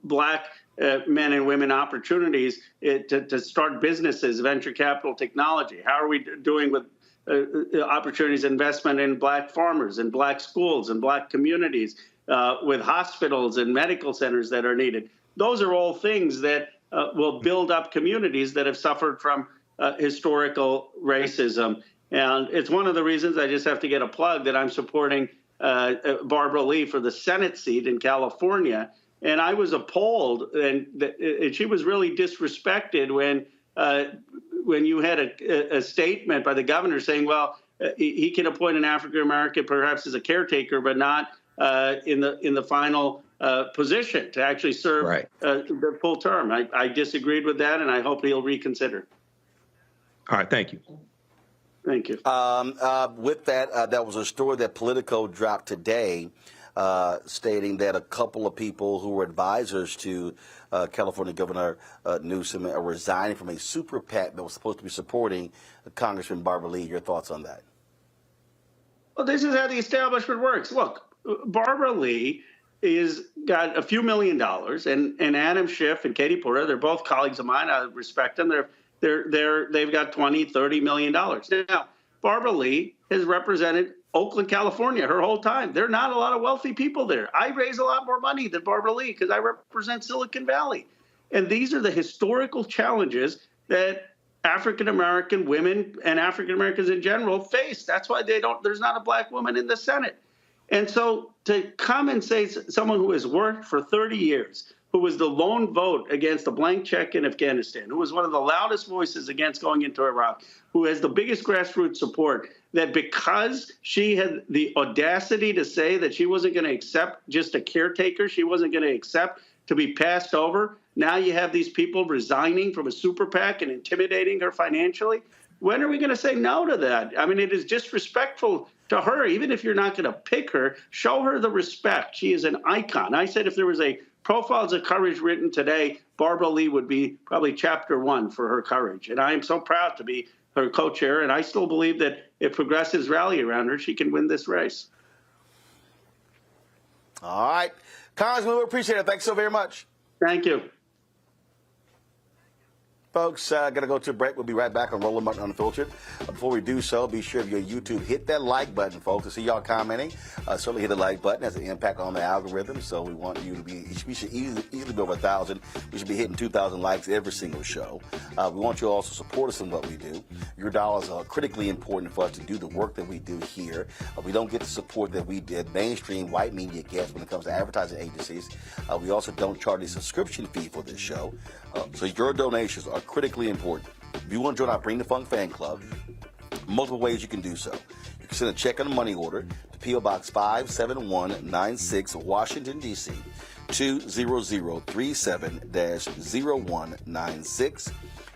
black men and women opportunities to start businesses, venture capital technology? How are we doing with opportunities, investment in black farmers and black schools and black communities? With hospitals and medical centers that are needed. Those are all things that will build up communities that have suffered from historical racism. And it's one of the reasons, I just have to get a plug, that I'm supporting Barbara Lee for the Senate seat in California. And I was appalled, and she was really disrespected when you had a statement by the governor saying, well, he can appoint an African American perhaps as a caretaker, but not in the final position to actually serve the full term. I disagreed with that, and I hope he'll reconsider. All right, thank you. Thank you. With that, that was a story that Politico dropped today, stating that a couple of people who were advisors to California Governor Newsom are resigning from a super PAC that was supposed to be supporting Congressman Barbara Lee. Your thoughts on that? Well, this is how the establishment works. Look, Barbara Lee got a few $1 million, and Adam Schiff and Katie Porter, they're both colleagues of mine. I respect them. They've got $20-30 million. Now, Barbara Lee has represented Oakland, California, her whole time. There are not a lot of wealthy people there. I raise a lot more money than Barbara Lee because I represent Silicon Valley, and these are the historical challenges that African-American women and African-Americans in general face. That's why there's not a black woman in the Senate. And so to come and say someone who has worked for 30 years, who was the lone vote against a blank check in Afghanistan, who was one of the loudest voices against going into Iraq, who has the biggest grassroots support, that because she had the audacity to say that she wasn't going to accept just a caretaker, she wasn't going to accept to be passed over, now you have these people resigning from a super PAC and intimidating her financially. When are we going to say no to that? I mean, it is disrespectful to her. Even if you're not going to pick her, show her the respect. She is an icon. I said if there was a Profiles of Courage written today, Barbara Lee would be probably chapter 1 for her courage. And I am so proud to be her co-chair. And I still believe that if progressives rally around her, she can win this race. All right. Congressman, we appreciate it. Thanks so very much. Thank you. Folks, got to go to a break. We'll be right back on Roland Martin Unfiltered. Before we do so, be sure of your YouTube, hit that like button, folks. I see y'all commenting. Certainly hit the like button. It has an impact on the algorithm. So we want you to be, we should easily be over 1,000. We should be hitting 2,000 likes every single show. We want you to also support us in what we do. Your dollars are critically important for us to do the work that we do here. We don't get the support that we did mainstream white media gets when it comes to advertising agencies. We also don't charge a subscription fee for this show. So your donations are critically important. If you want to join our Bring the Funk fan club, multiple ways you can do so. You can send a check on a money order to P.O. Box 57196, Washington, D.C., 20037-0196.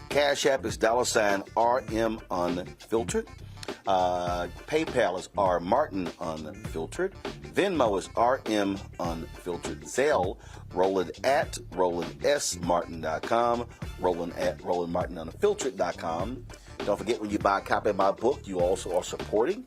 Cash App is $RM Unfiltered. PayPal is R Martin Unfiltered. Venmo is RM Unfiltered. Zelle, Roland at RolandSMartin.com. Roland at RolandMartinUnfiltered.com. Don't forget, when you buy a copy of my book, you also are supporting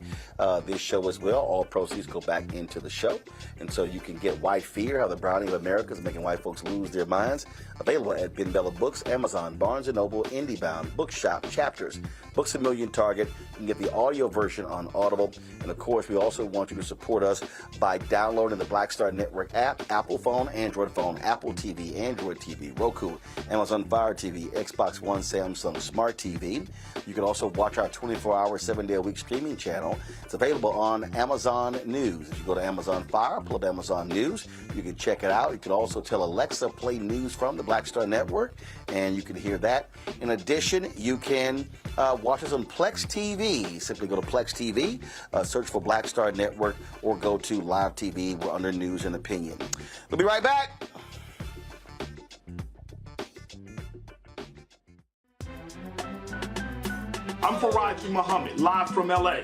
this show as well. All proceeds go back into the show. And so you can get White Fear, How the Browning of America is Making White Folks Lose Their Minds. Available at Ben Bella Books, Amazon, Barnes & Noble, IndieBound, Bookshop, Chapters, Books A Million Target. You can get the audio version on Audible. And of course, we also want you to support us by downloading the Black Star Network app, Apple phone, Android phone, Apple TV, Android TV, Roku, Amazon Fire TV, Xbox One, Samsung Smart TV. You can also watch our 24-hour, 7-day-a-week streaming channel. It's available on Amazon News. If you go to Amazon Fire, pull up Amazon News, you can check it out. You can also tell Alexa, play news from the Black Star Network, and you can hear that. In addition, you can watch us on Plex TV. Simply go to Plex TV, search for Black Star Network, or go to Live TV. We're under News and Opinion. We'll be right back. I'm Faraji Muhammad, live from LA.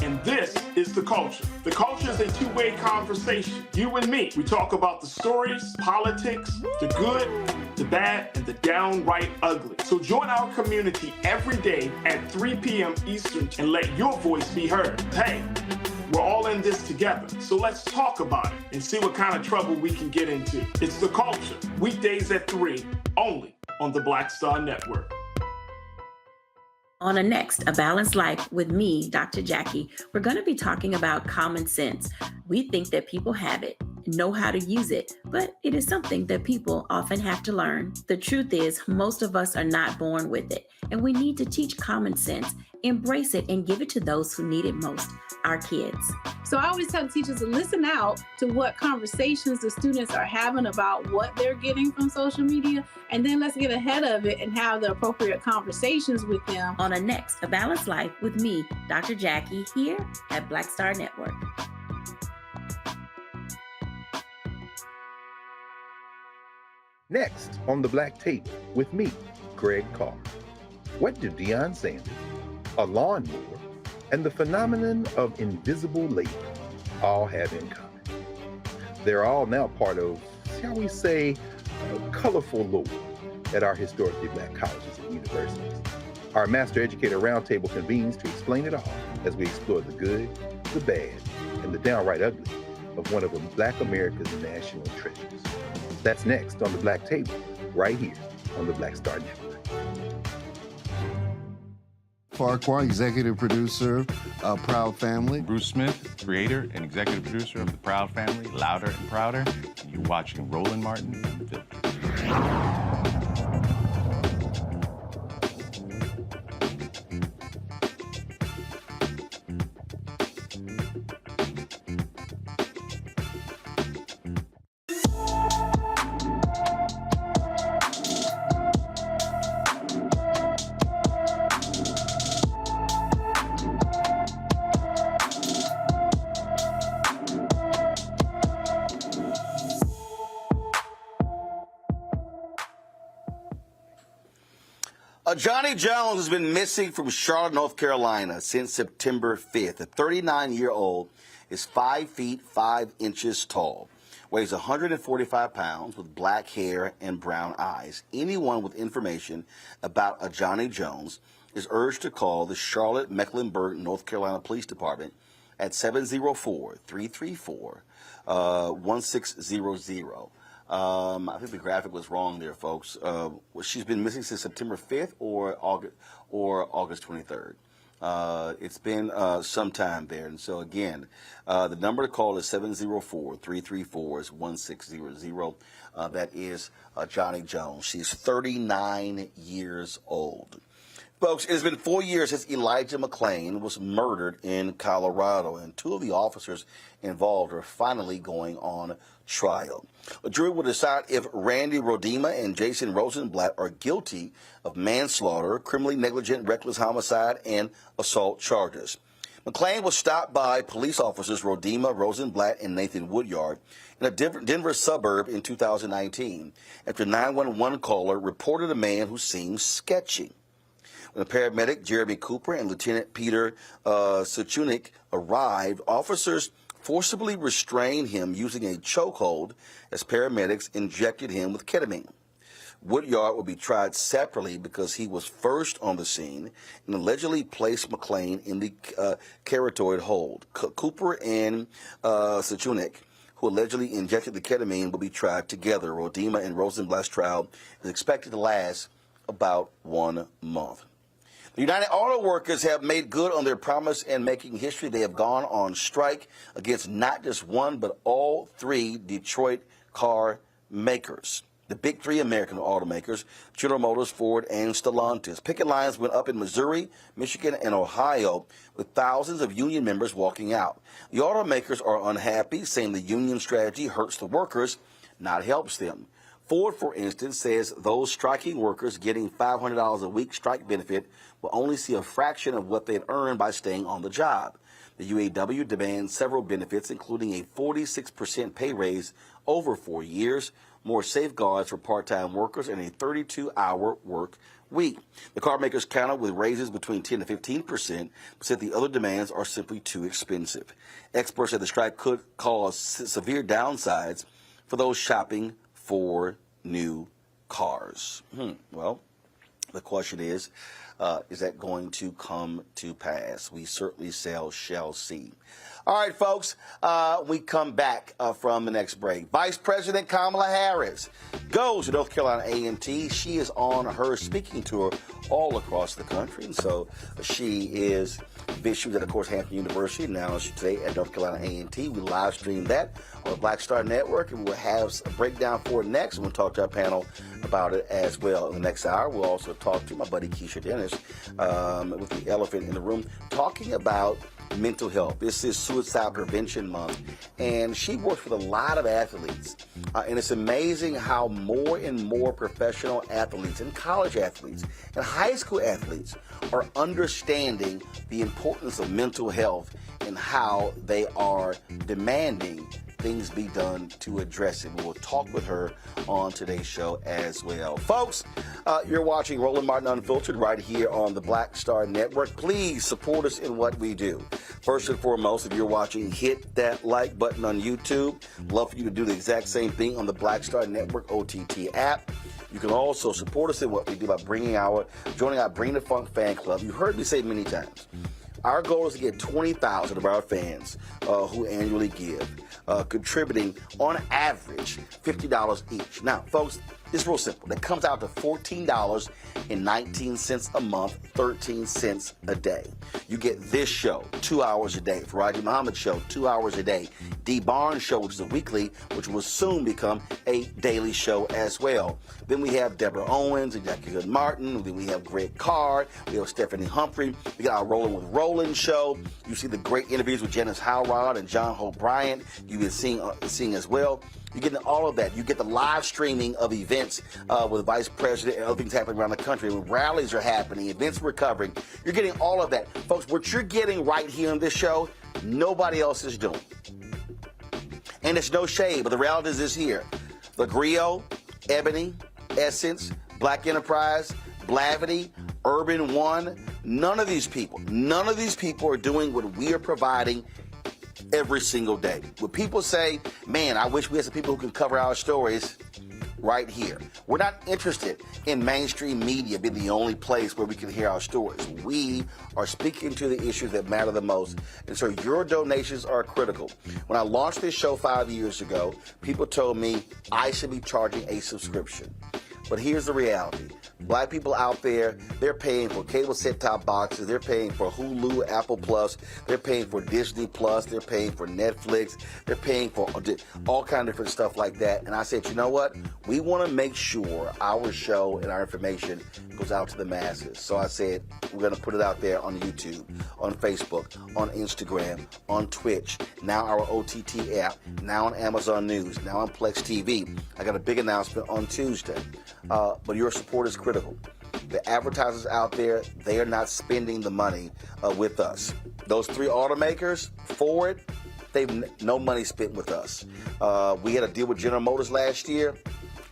And this is The Culture. The Culture is a two-way conversation. You and me. We talk about the stories, politics, the good, the bad, and the downright ugly. So join our community every day at 3 p.m. Eastern and let your voice be heard. Hey, we're all in this together. So let's talk about it and see what kind of trouble we can get into. It's The Culture. Weekdays at 3, only on the Black Star Network. On a next, A Balanced Life with me, Dr. Jackie, we're going to be talking about common sense. We think that people have it, know how to use it, but it is something that people often have to learn. The truth is, most of us are not born with it, and we need to teach common sense, embrace it, and give it to those who need it most, our kids. So I always tell teachers to listen out to what conversations the students are having about what they're getting from social media, and then let's get ahead of it and have the appropriate conversations with them. On a next, A Balanced Life with me, Dr. Jackie, here at Black Star Network. Next on the Black Tape with me, Greg Carr. What do Deion Sanders, a lawnmower, and the phenomenon of invisible labor all have in common? They're all now part of, shall we say, a colorful lore at our historically Black colleges and universities. Our Master Educator Roundtable convenes to explain it all as we explore the good, the bad, and the downright ugly of one of Black America's national treasures. That's next on the Black Table, right here on the Black Star Network. Farquhar, executive producer of Proud Family. Bruce Smith, creator and executive producer of The Proud Family, Louder and Prouder. And you're watching Roland Martin Unfiltered. Johnny Jones has been missing from Charlotte, North Carolina since September 5th. The 39-year-old is 5 feet 5 inches tall, weighs 145 pounds, with black hair and brown eyes. Anyone with information about a Johnny Jones is urged to call the Charlotte Mecklenburg, North Carolina Police Department at 704-334-1600. I think the graphic was wrong there, folks. She's been missing since September 5th or August 23rd. It's been some time there. And so, again, the number to call is 704-334-1600. That is Johnny Jones. She's 39 years old. Folks, it has been 4 years since Elijah McClain was murdered in Colorado, and two of the officers involved are finally going on trial. A jury will decide if Randy Rodema and Jason Rosenblatt are guilty of manslaughter, criminally negligent, reckless homicide, and assault charges. McClain was stopped by police officers Rodema, Rosenblatt, and Nathan Woodyard in a Denver suburb in 2019 after a 911 caller reported a man who seemed sketchy. When the paramedic Jeremy Cooper and Lieutenant Peter Suchunik arrived, officers forcibly restrained him using a chokehold as paramedics injected him with ketamine. Woodyard will be tried separately because he was first on the scene and allegedly placed McClain in the carotid hold. Cooper and Suchunik, who allegedly injected the ketamine, will be tried together. Rodema and Rosenblatt's trial is expected to last about 1 month. The United Auto Workers have made good on their promise and making history. They have gone on strike against not just one, but all three Detroit car makers. The big three American automakers, General Motors, Ford, and Stellantis. Picket lines went up in Missouri, Michigan, and Ohio, with thousands of union members walking out. The automakers are unhappy, saying the union strategy hurts the workers, not helps them. Ford, for instance, says those striking workers getting $500 a week strike benefit will only see a fraction of what they'd earn by staying on the job. The UAW demands several benefits, including a 46% pay raise over 4 years, more safeguards for part-time workers, and a 32-hour work week. The car makers countered with raises between 10 to 15%, but said the other demands are simply too expensive. Experts said the strike could cause severe downsides for those shopping for new cars. Well, the question is that going to come to pass? We certainly shall see. All right, folks, we come back from the next break. Vice President Kamala Harris goes to North Carolina A&T. She is on her speaking tour all across the country. And so she was at, of course, Hampton University. Now she's today at North Carolina A&T. We live stream that on the Black Star Network, and we'll have a breakdown for it next. And we'll talk to our panel about it as well. In the next hour, we'll also talk to my buddy Keisha Dennis with the elephant in the room, talking about mental health. This is Suicide Prevention Month, and she works with a lot of athletes. And it's amazing how more and more professional athletes and college athletes and high school athletes are understanding the importance of mental health and how they are demanding things be done to address it. We'll talk with her on today's show as well. Folks, you're watching Roland Martin Unfiltered right here on the Black Star Network. Please support us in what we do. First and foremost, if you're watching, hit that like button on YouTube. Love for you to do the exact same thing on the Black Star Network OTT app. You can also support us in what we do by joining our Bring the Funk fan club. You heard me say many times, our goal is to get 20,000 of our fans who annually give, contributing on average $50 each. Now, folks, it's real simple. That comes out to $14.19 a month, 13 cents a day. You get this show 2 hours a day. Faraji Muhammad show 2 hours a day. D. Barnes show, which is a weekly, which will soon become a daily show as well. Then we have Deborah Owens and Jackie Hood Martin. Then we have Greg Carr. We have Stephanie Humphrey. We got our Rolling with Roland show. You see the great interviews with Janice Howrod and John Hope Bryant. You've been seeing as well. You're getting all of that. You get the live streaming of events with the Vice President and other things happening around the country. When rallies are happening, events recovering. You're getting all of that. Folks, what you're getting right here on this show, nobody else is doing. And it's no shade, but the reality is this here. The Griot, Ebony, Essence, Black Enterprise, Blavity, Urban One, none of these people are doing what we are providing every single day. When people say, man, I wish we had some people who can cover our stories, right here. We're not interested in mainstream media being the only place where we can hear our stories. We are speaking to the issues that matter the most, and so your donations are critical. When I launched this show 5 years ago, people told me I should be charging a subscription. But here's the reality. Black people out there, they're paying for cable set-top boxes, they're paying for Hulu, Apple Plus, they're paying for Disney Plus, they're paying for Netflix, they're paying for all kinds of different stuff like that. And I said, you know what? We want to make sure our show and our information goes out to the masses. So I said, we're going to put it out there on YouTube, on Facebook, on Instagram, on Twitch, now our OTT app, now on Amazon News, now on Plex TV. I got a big announcement on Tuesday. But your support is critical. The advertisers out there, they are not spending the money with us. Those three automakers, Ford, they've no money spent with us. We had a deal with General Motors last year.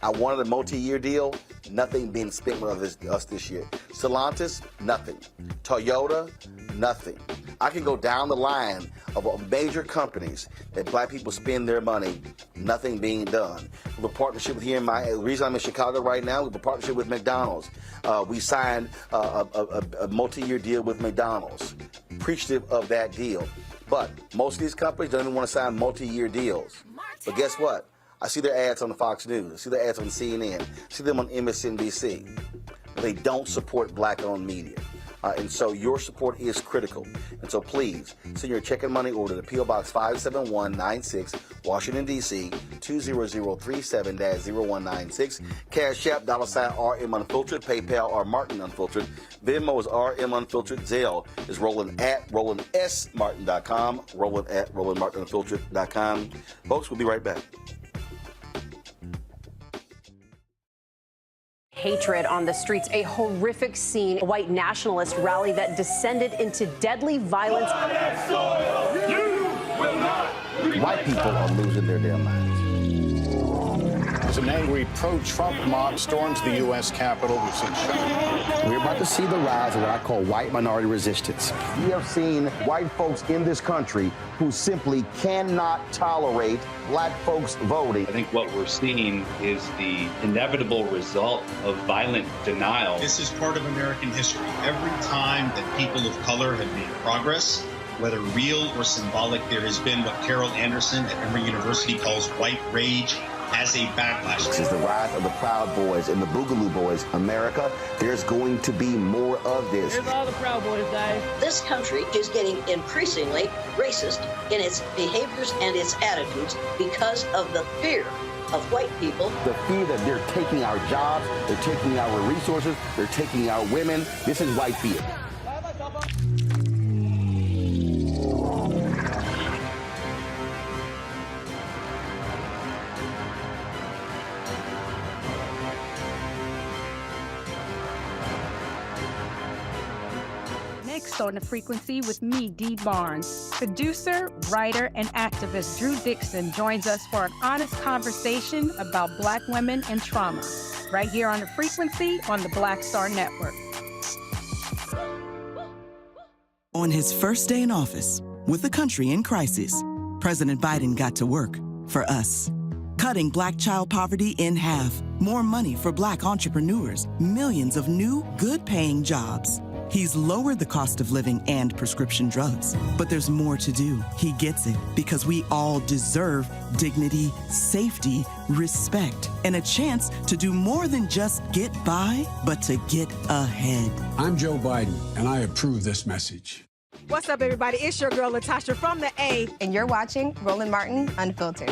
I wanted a multi-year deal. Nothing being spent with us this year. Stellantis, nothing. Toyota, nothing. I can go down the line of major companies that black people spend their money, nothing being done. We have a partnership here the reason I'm in Chicago right now, we have a partnership with McDonald's. We signed a multi-year deal with McDonald's. Appreciative of that deal. But most of these companies don't even want to sign multi-year deals. But guess what? I see their ads on the Fox News. I see their ads on CNN. I see them on MSNBC. But they don't support black-owned media. And so your support is critical. And so please send your check and money order to P.O. Box 57196, Washington, D.C. 20037-0196. Cash App, $RM Unfiltered. PayPal or Martin Unfiltered. Venmo is RM Unfiltered. Zelle is Roland at RolandSMartin.com. Roland at RolandMartinUnfiltered.com. Folks, we'll be right back. Hatred on the streets, a horrific scene, a white nationalist rally that descended into deadly violence. White people are losing their damn minds. As an angry pro-Trump mob storms the U.S. Capitol, we've seen shooting. We're about to see the rise of what I call white minority resistance. We have seen white folks in this country who simply cannot tolerate black folks voting. I think what we're seeing is the inevitable result of violent denial. This is part of American history. Every time that people of color have made progress, whether real or symbolic, there has been what Carol Anderson at Emory University calls white rage as a backlash. This is the rise of the Proud Boys and the Boogaloo Boys. America, there's going to be more of this. Here's all the Proud Boys, Dave. This country is getting increasingly racist in its behaviors and its attitudes because of the fear of white people. The fear that they're taking our jobs, they're taking our resources, they're taking our women. This is white fear. Next on The Frequency with me, Dee Barnes. Producer, writer, and activist Drew Dixon joins us for an honest conversation about Black women and trauma, right here on The Frequency on the Black Star Network. On his first day in office, with the country in crisis, President Biden got to work for us. Cutting Black child poverty in half, more money for Black entrepreneurs, millions of new, good-paying jobs. He's lowered the cost of living and prescription drugs. But there's more to do. He gets it because we all deserve dignity, safety, respect, and a chance to do more than just get by, but to get ahead. I'm Joe Biden, and I approve this message. What's up, everybody? It's your girl, Latasha from the A. And you're watching Roland Martin Unfiltered.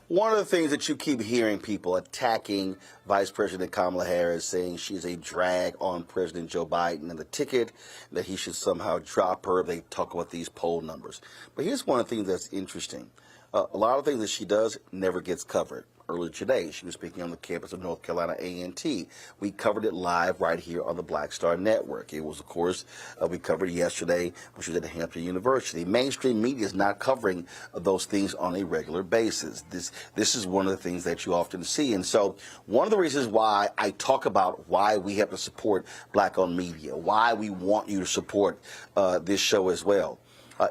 One of the things that you keep hearing people attacking Vice President Kamala Harris, saying she's a drag on President Joe Biden and the ticket, that he should somehow drop her. They talk about these poll numbers. But here's one of the things that's interesting. A lot of things that she does never gets covered. Earlier today, she was speaking on the campus of North Carolina A&T. We covered it live right here on the Black Star Network. It was, of course, we covered yesterday when she was at Hampton University. Mainstream media is not covering those things on a regular basis. This is one of the things that you often see. And so one of the reasons why I talk about why we have to support Black-owned media, why we want you to support this show as well,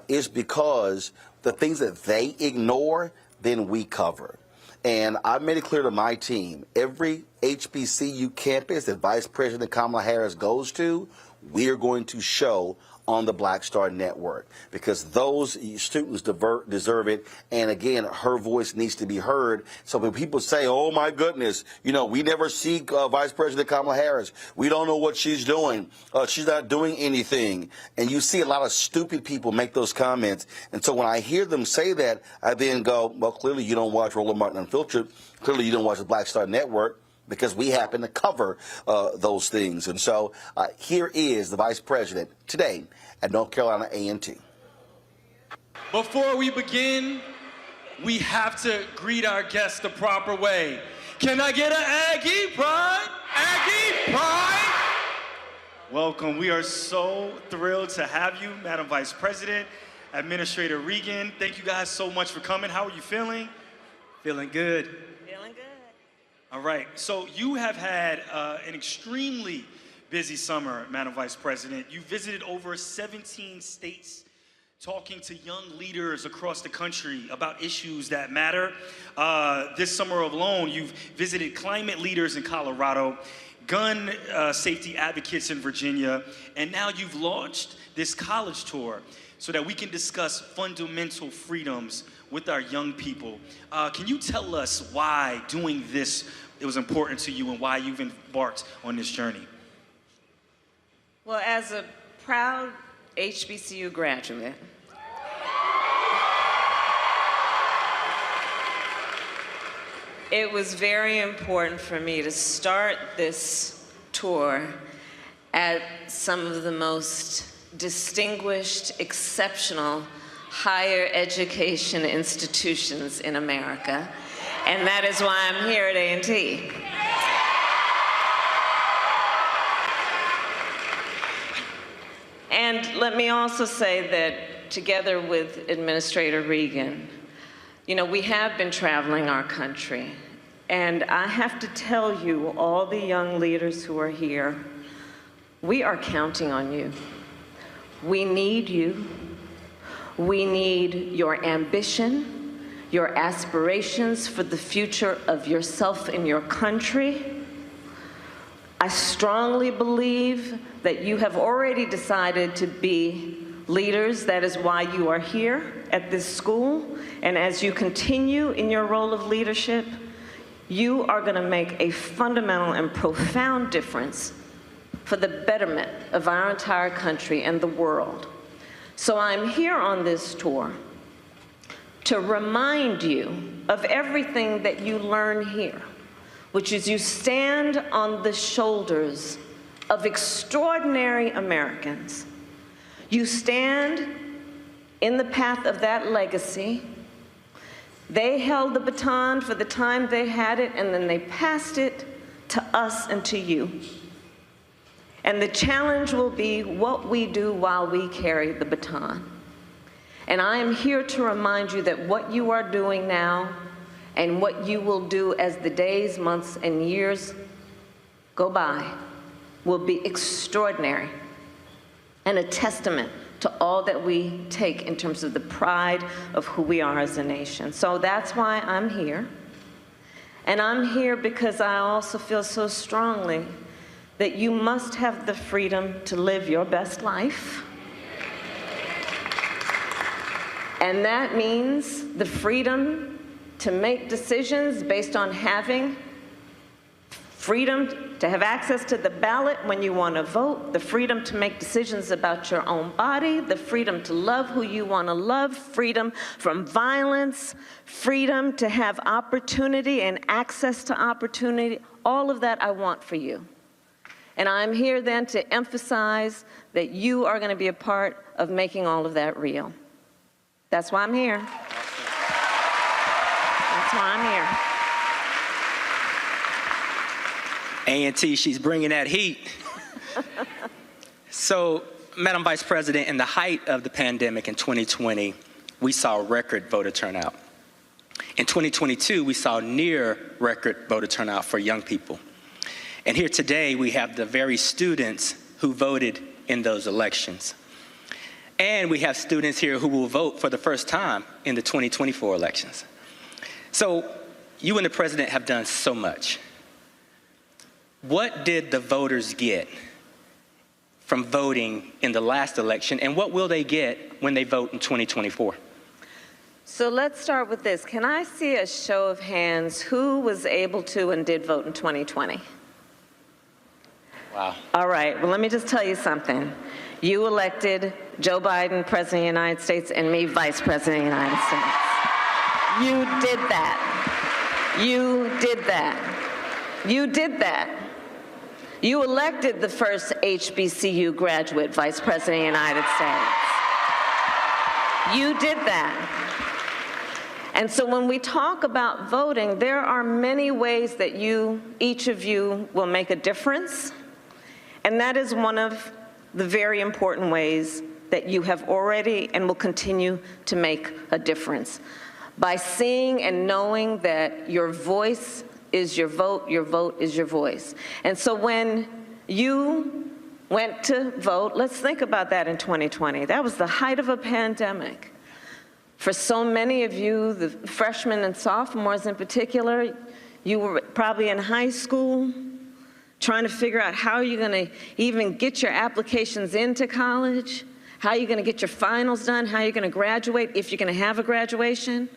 is because the things that they ignore, then we cover. And I made it clear to my team, every HBCU campus that Vice President Kamala Harris goes to, we're going to show on the Black Star Network, because those students deserve it. And again, her voice needs to be heard. So when people say, oh my goodness, you know, we never see Vice President Kamala Harris, we don't know what she's doing, she's not doing anything. And you see a lot of stupid people make those comments. And so when I hear them say that, I then go, well, clearly you don't watch Roland Martin Unfiltered. Clearly you don't watch the Black Star Network, because we happen to cover those things. And so here is the Vice President today at North Carolina A&T. Before we begin, we have to greet our guests the proper way. Can I get an Aggie Pride? Aggie Pride! Welcome. We are so thrilled to have you, Madam Vice President, Administrator Regan. Thank you guys so much for coming. How are you feeling? Feeling good. Feeling good. All right, so you have had an extremely busy summer, Madam Vice President. You visited over 17 states, talking to young leaders across the country about issues that matter. This summer alone, you've visited climate leaders in Colorado, gun safety advocates in Virginia, and now you've launched this college tour so that we can discuss fundamental freedoms with our young people. Can you tell us why doing this it was important to you and why you've embarked on this journey? Well, as a proud HBCU graduate, it was very important for me to start this tour at some of the most distinguished, exceptional higher education institutions in America, and that is why I'm here at A&T. And let me also say that together with Administrator Regan, you know, we have been traveling our country, and I have to tell you, all the young leaders who are here, we are counting on you. We need you. We need your ambition, your aspirations for the future of yourself and your country. I strongly believe that you have already decided to be leaders. That is why you are here at this school. And as you continue in your role of leadership, you are going to make a fundamental and profound difference for the betterment of our entire country and the world. So I'm here on this tour to remind you of everything that you learn here, which is you stand on the shoulders of extraordinary Americans. You stand in the path of that legacy. They held the baton for the time they had it, and then they passed it to us and to you. And the challenge will be what we do while we carry the baton. And I am here to remind you that what you are doing now and what you will do as the days, months, and years go by will be extraordinary and a testament to all that we take in terms of the pride of who we are as a nation. So that's why I'm here. And I'm here because I also feel so strongly that you must have the freedom to live your best life. And that means the freedom to make decisions based on having freedom to have access to the ballot when you want to vote, the freedom to make decisions about your own body, the freedom to love who you want to love, freedom from violence, freedom to have opportunity and access to opportunity. All of that I want for you. And I'm here then to emphasize that you are going to be a part of making all of that real. That's why I'm here. That's why I'm here. A&T, she's bringing that heat. So, Madam Vice President, in the height of the pandemic in 2020, we saw record voter turnout. In 2022, we saw near record voter turnout for young people. And here today, we have the very students who voted in those elections. And we have students here who will vote for the first time in the 2024 elections. So you and the president have done so much. What did the voters get from voting in the last election, and what will they get when they vote in 2024? So let's start with this. Can I see a show of hands who was able to and did vote in 2020? Wow. All right, well, let me just tell you something. You elected Joe Biden, President of the United States, and me, Vice President of the United States. You did that. You did that. You did that. You elected the first HBCU graduate Vice President of the United States. You did that. And so when we talk about voting, there are many ways that each of you will make a difference. And that is one of the very important ways that you have already and will continue to make a difference. By seeing and knowing that your voice is your vote is your voice. And so when you went to vote, let's think about that in 2020. That was the height of a pandemic. For so many of you, the freshmen and sophomores in particular, you were probably in high school trying to figure out how you're going to even get your applications into college, how you're going to get your finals done, how you're going to graduate, if you're going to have a graduation.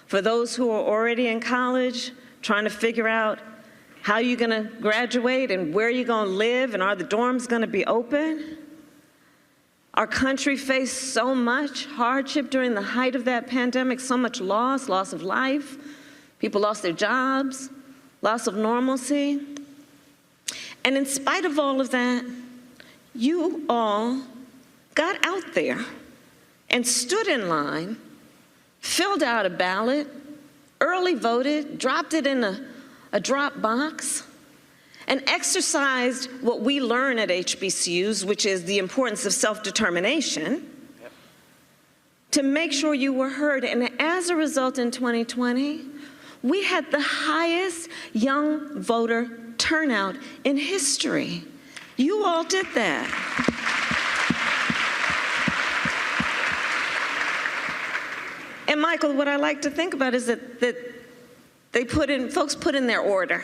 For those who are already in college, trying to figure out how you're going to graduate and where you're going to live and are the dorms going to be open. Our country faced so much hardship during the height of that pandemic, so much loss of life. People lost their jobs, loss of normalcy. And in spite of all of that, you all got out there and stood in line, filled out a ballot, early voted, dropped it in a drop box, and exercised what we learn at HBCUs, which is the importance of self-determination, to make sure you were heard. And as a result, in 2020, we had the highest young voter turnout in history. You all did that. And Michael, what I like to think about is that folks put in their order.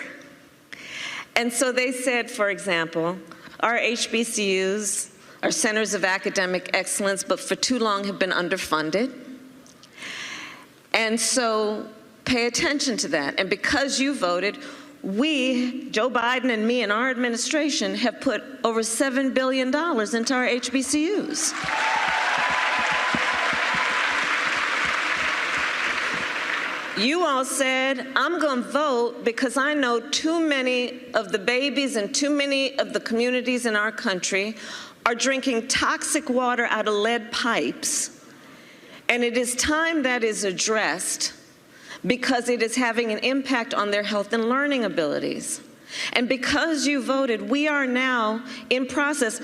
And so they said, for example, our HBCUs are centers of academic excellence, but for too long have been underfunded. And so pay attention to that. And because you voted, we, Joe Biden and me and our administration, have put over $7 billion into our HBCUs. You all said, I'm going to vote because I know too many of the babies and too many of the communities in our country are drinking toxic water out of lead pipes. And it is time that is addressed because it is having an impact on their health and learning abilities. And because you voted, we are now in process,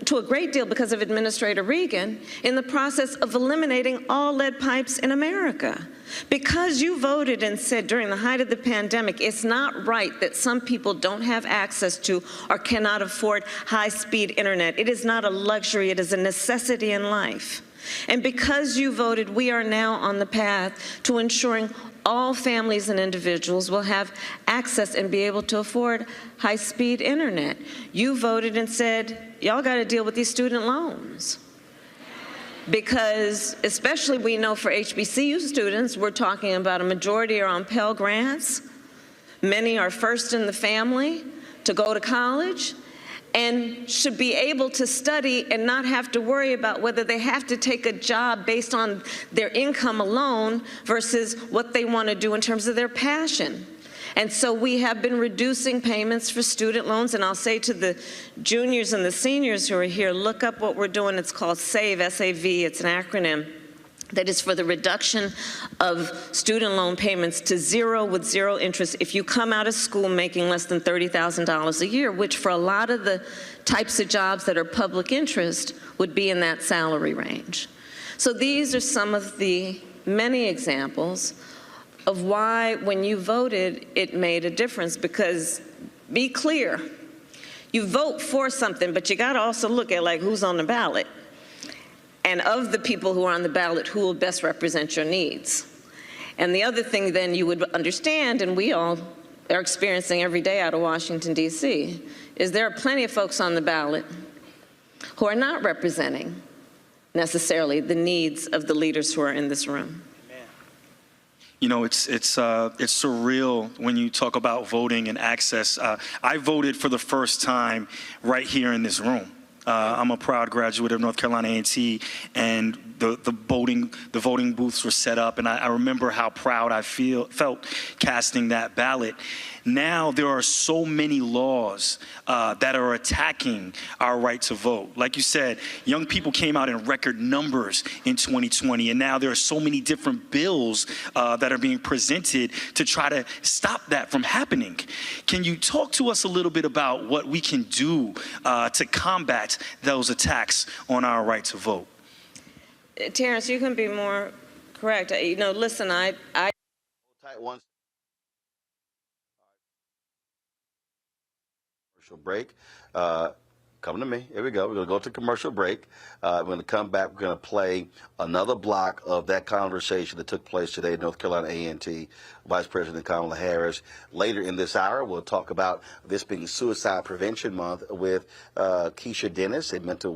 to a great deal because of Administrator Regan, in the process of eliminating all lead pipes in America. Because you voted and said during the height of the pandemic, it's not right that some people don't have access to or cannot afford high-speed internet. It is not a luxury, it is a necessity in life. And because you voted, we are now on the path to ensuring all families and individuals will have access and be able to afford high-speed internet. You voted and said, y'all got to deal with these student loans. Because especially we know for HBCU students, we're talking about a majority are on Pell Grants. Many are first in the family to go to college and should be able to study and not have to worry about whether they have to take a job based on their income alone versus what they want to do in terms of their passion. And so we have been reducing payments for student loans, and I'll say to the juniors and the seniors who are here, look up what we're doing. It's called SAVE, S-A-V, it's an acronym that is for the reduction of student loan payments to zero with zero interest if you come out of school making less than $30,000 a year, which for a lot of the types of jobs that are public interest would be in that salary range. So these are some of the many examples of why when you voted, it made a difference. Because be clear, you vote for something, but you gotta also look at like who's on the ballot. And of the people who are on the ballot, who will best represent your needs. And the other thing then you would understand, and we all are experiencing every day out of Washington, D.C., is there are plenty of folks on the ballot who are not representing necessarily the needs of the leaders who are in this room. You know, it's surreal when you talk about voting and access. I voted for the first time right here in this room. I'm a proud graduate of North Carolina A&T, and the voting booths were set up, and I remember how proud I felt casting that ballot. Now there are so many laws that are attacking our right to vote. Like you said, young people came out in record numbers in 2020, and now there are so many different bills that are being presented to try to stop that from happening. Can you talk to us a little bit about what we can do to combat those attacks on our right to vote? Terrence, you can be more correct. You know, listen, I commercial break. Come to me. Here we go. We're going to go to commercial break. We're going to come back. We're going to play another block of that conversation that took place today at North Carolina A&T. Vice President Kamala Harris. Later in this hour, we'll talk about this being Suicide Prevention Month with Keisha Dennis, a mental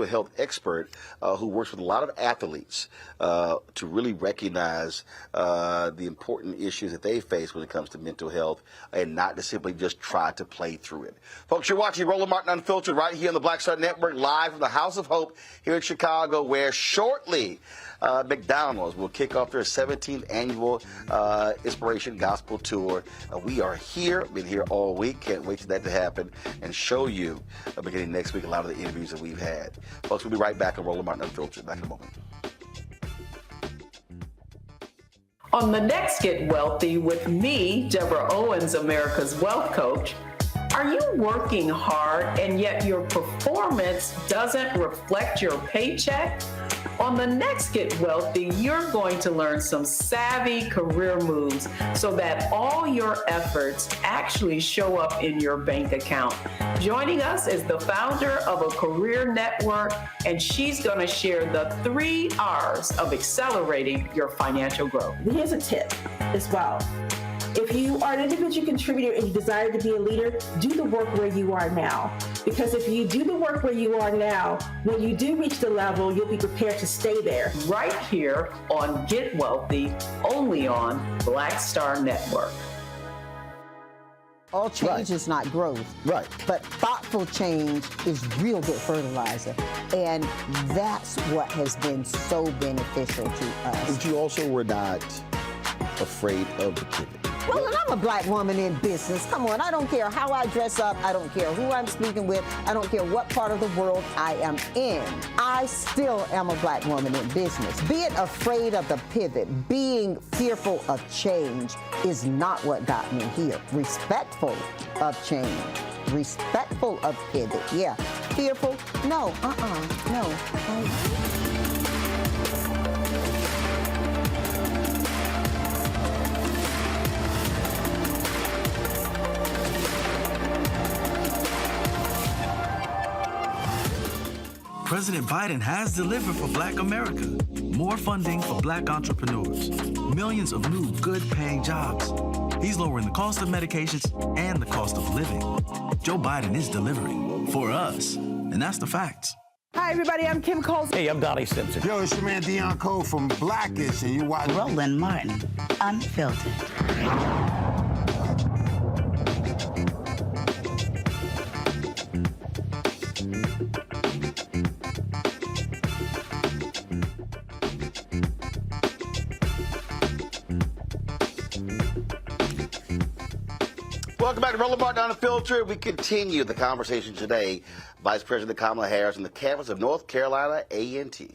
health expert who works with a lot of athletes to really recognize the important issues that they face when it comes to mental health and not to simply just try to play through it. Folks, you're watching Roland Martin Unfiltered right here on the Black Star Network, live from the House of Hope here in Chicago, where shortly McDonald's will kick off their 17th annual Inspiration Gospel Tour. We are here, been here all week. Can't wait for that to happen and show you, beginning next week, a lot of the interviews that we've had. Folks, we'll be right back on Roland Martin Unfiltered. Back in a moment. On the next Get Wealthy with me, Deborah Owens, America's Wealth Coach, are you working hard and yet your performance doesn't reflect your paycheck? On the next Get Wealthy, you're going to learn some savvy career moves so that all your efforts actually show up in your bank account. Joining us is the founder of a career network, and she's going to share the 3 R's of accelerating your financial growth. Here's a tip as well. If you are an individual contributor and you desire to be a leader, do the work where you are now. Because if you do the work where you are now, when you do reach the level, you'll be prepared to stay there. Right here on Get Wealthy, only on Black Star Network. All change is not growth. Right. But thoughtful change is real good fertilizer. And that's what has been so beneficial to us. But you also were not afraid of the pivot. Well, and I'm a black woman in business. Come on, I don't care how I dress up. I don't care who I'm speaking with. I don't care what part of the world I am in. I still am a black woman in business. Being afraid of the pivot, being fearful of change is not what got me here. Respectful of change, respectful of pivot, yeah. Fearful, no, no. President Biden has delivered for Black America. More funding for Black entrepreneurs. Millions of new good-paying jobs. He's lowering the cost of medications and the cost of living. Joe Biden is delivering for us, and that's the facts. Hi, everybody. I'm Kim Coles. Hey, I'm Donnie Simpson. Yo, it's your man Deion Cole from Blackish, and you watch Roland Martin Unfiltered. Welcome back to Roland Martin Unfiltered. We continue the conversation today. Vice President Kamala Harris on the campus of North Carolina A&T.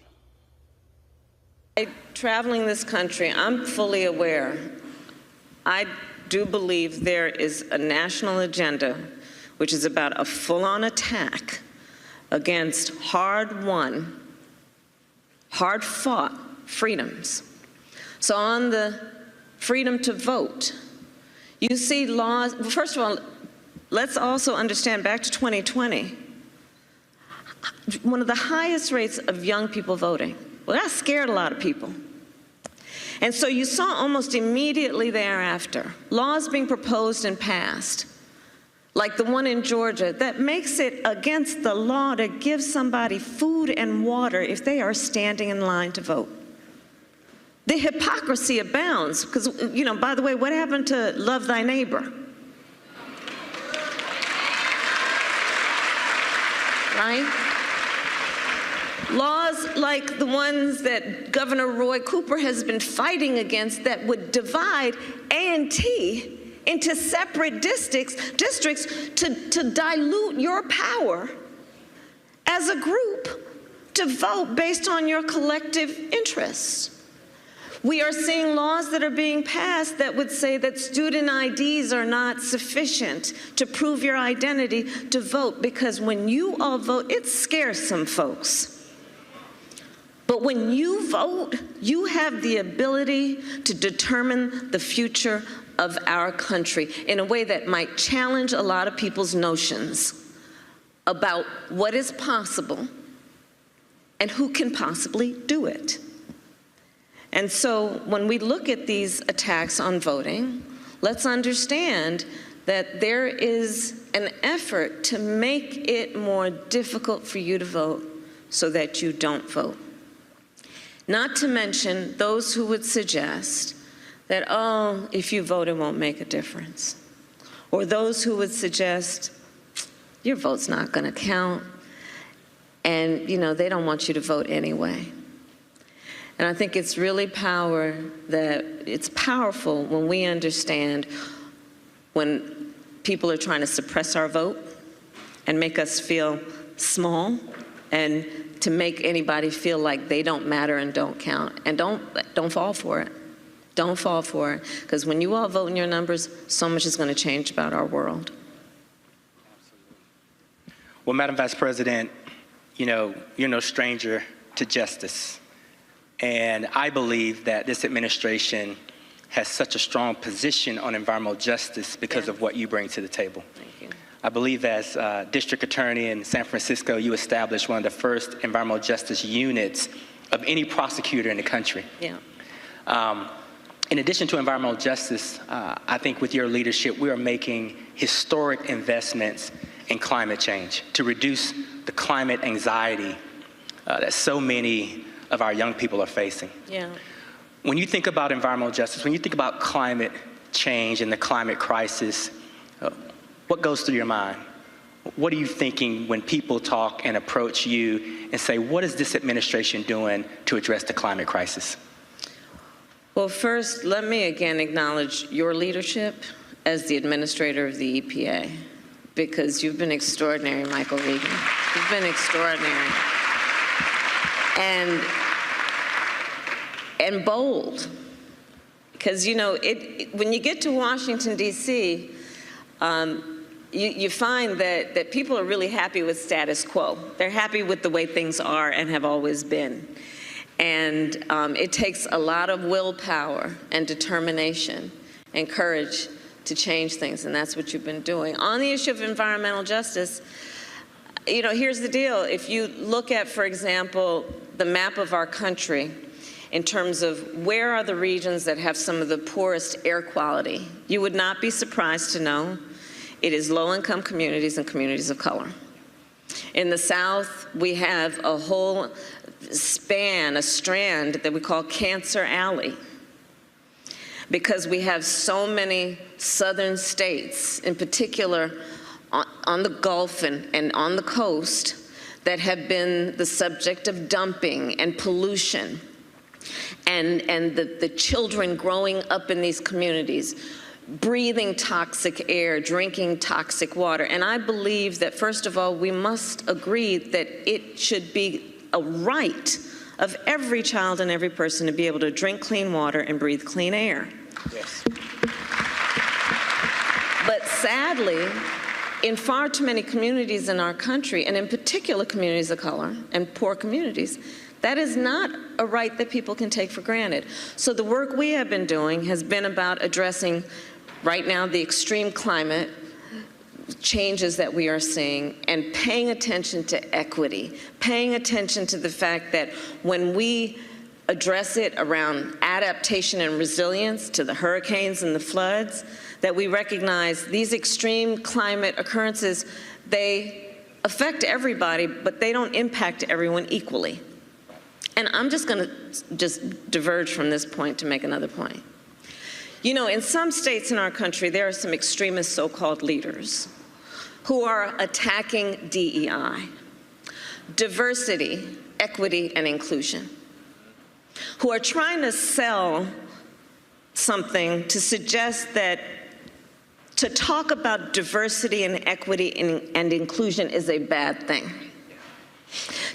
Traveling this country, I'm fully aware. I do believe there is a national agenda which is about a full-on attack against hard-won, hard-fought freedoms. So on the freedom to vote, you see laws. First of all, let's also understand back to 2020, one of the highest rates of young people voting. Well, that scared a lot of people. And so you saw almost immediately thereafter laws being proposed and passed like the one in Georgia, that makes it against the law to give somebody food and water if they are standing in line to vote. The hypocrisy abounds, because, you know, by the way, what happened to love thy neighbor? Right? Laws like the ones that Governor Roy Cooper has been fighting against that would divide A&T into separate districts to dilute your power as a group to vote based on your collective interests. We are seeing laws that are being passed that would say that student IDs are not sufficient to prove your identity to vote, because when you all vote, it scares some folks. But when you vote, you have the ability to determine the future of our country in a way that might challenge a lot of people's notions about what is possible and who can possibly do it. And so when we look at these attacks on voting, let's understand that there is an effort to make it more difficult for you to vote so that you don't vote. Not to mention those who would suggest that, oh, if you vote, it won't make a difference. Or those who would suggest, your vote's not going to count, and, you know, they don't want you to vote anyway. And I think it's really it's powerful when we understand when people are trying to suppress our vote and make us feel small, and to make anybody feel like they don't matter and don't count. And don't fall for it. Don't fall for it, because when you all vote in your numbers, so much is going to change about our world. Well, Madam Vice President, you know, you're no stranger to justice. And I believe that this administration has such a strong position on environmental justice because of what you bring to the table. Thank you. I believe as district attorney in San Francisco, you established one of the first environmental justice units of any prosecutor in the country. Yeah. In addition to environmental justice, I think with your leadership, we are making historic investments in climate change to reduce the climate anxiety that so many of our young people are facing. Yeah. When you think about environmental justice, when you think about climate change and the climate crisis, what goes through your mind? What are you thinking when people talk and approach you and say, what is this administration doing to address the climate crisis? Well, first, let me again acknowledge your leadership as the administrator of the EPA, because you've been extraordinary, Michael Regan. You've been extraordinary. And bold. Because, you know, when you get to Washington, D.C., you find that people are really happy with status quo. They're happy with the way things are and have always been. And it takes a lot of willpower and determination and courage to change things, and that's what you've been doing. On the issue of environmental justice, you know, here's the deal. If you look at, for example, the map of our country in terms of where are the regions that have some of the poorest air quality, you would not be surprised to know it is low-income communities and communities of color. In the South, we have a whole span, a strand that we call Cancer Alley, because we have so many southern states, in particular on the Gulf and on the coast, that have been the subject of dumping and pollution, and the children growing up in these communities breathing toxic air, drinking toxic water. And I believe that, first of all, we must agree that it should be a right of every child and every person to be able to drink clean water and breathe clean air. Yes. But sadly, in far too many communities in our country, and in particular communities of color and poor communities, that is not a right that people can take for granted. So the work we have been doing has been about addressing right now the extreme climate changes that we are seeing, and paying attention to equity, paying attention to the fact that when we address it around adaptation and resilience to the hurricanes and the floods, that we recognize these extreme climate occurrences, they affect everybody, but they don't impact everyone equally. And I'm just going to diverge from this point to make another point. You know, in some states in our country, there are some extremist so-called leaders who are attacking DEI, diversity, equity, and inclusion, who are trying to sell something to suggest that to talk about diversity and equity and inclusion is a bad thing.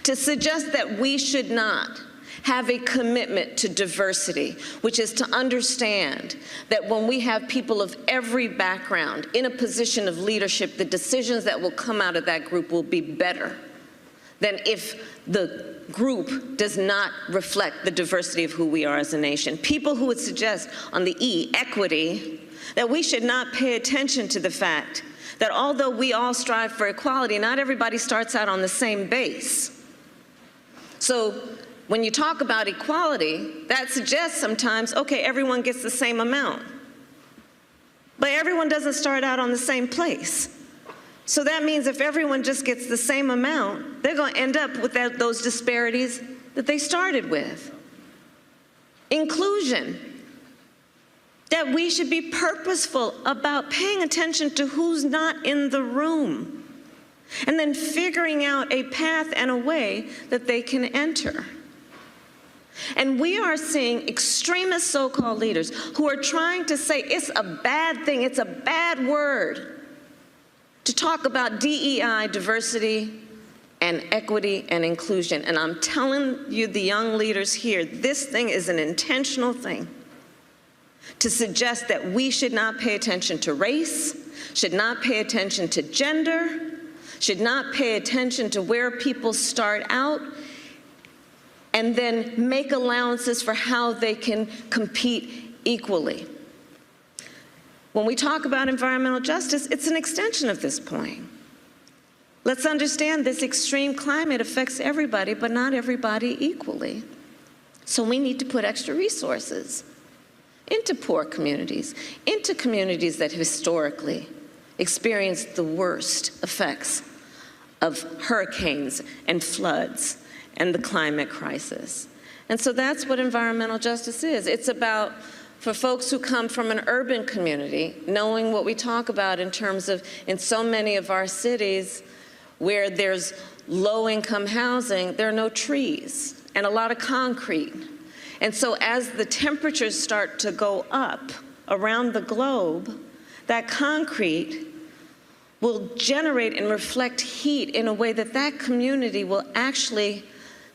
To suggest that we should not have a commitment to diversity, which is to understand that when we have people of every background in a position of leadership, the decisions that will come out of that group will be better than if the group does not reflect the diversity of who we are as a nation. People who would suggest on the E, equity, that we should not pay attention to the fact that although we all strive for equality, not everybody starts out on the same base. So when you talk about equality, that suggests sometimes, okay, everyone gets the same amount. But everyone doesn't start out on the same place. So that means if everyone just gets the same amount, they're going to end up with those disparities that they started with. Inclusion, that we should be purposeful about paying attention to who's not in the room, and then figuring out a path and a way that they can enter. And we are seeing extremist so-called leaders who are trying to say it's a bad thing, it's a bad word to talk about DEI, diversity, and equity and inclusion. And I'm telling you, the young leaders here, this thing is an intentional thing to suggest that we should not pay attention to race, should not pay attention to gender, should not pay attention to where people start out, and then make allowances for how they can compete equally. When we talk about environmental justice, it's an extension of this point. Let's understand this extreme climate affects everybody, but not everybody equally. So we need to put extra resources into poor communities, into communities that historically experienced the worst effects of hurricanes and floods and the climate crisis. And so that's what environmental justice is. It's about, for folks who come from an urban community, knowing what we talk about in terms of, in so many of our cities where there's low-income housing, there are no trees and a lot of concrete. And so as the temperatures start to go up around the globe, that concrete will generate and reflect heat in a way that that community will actually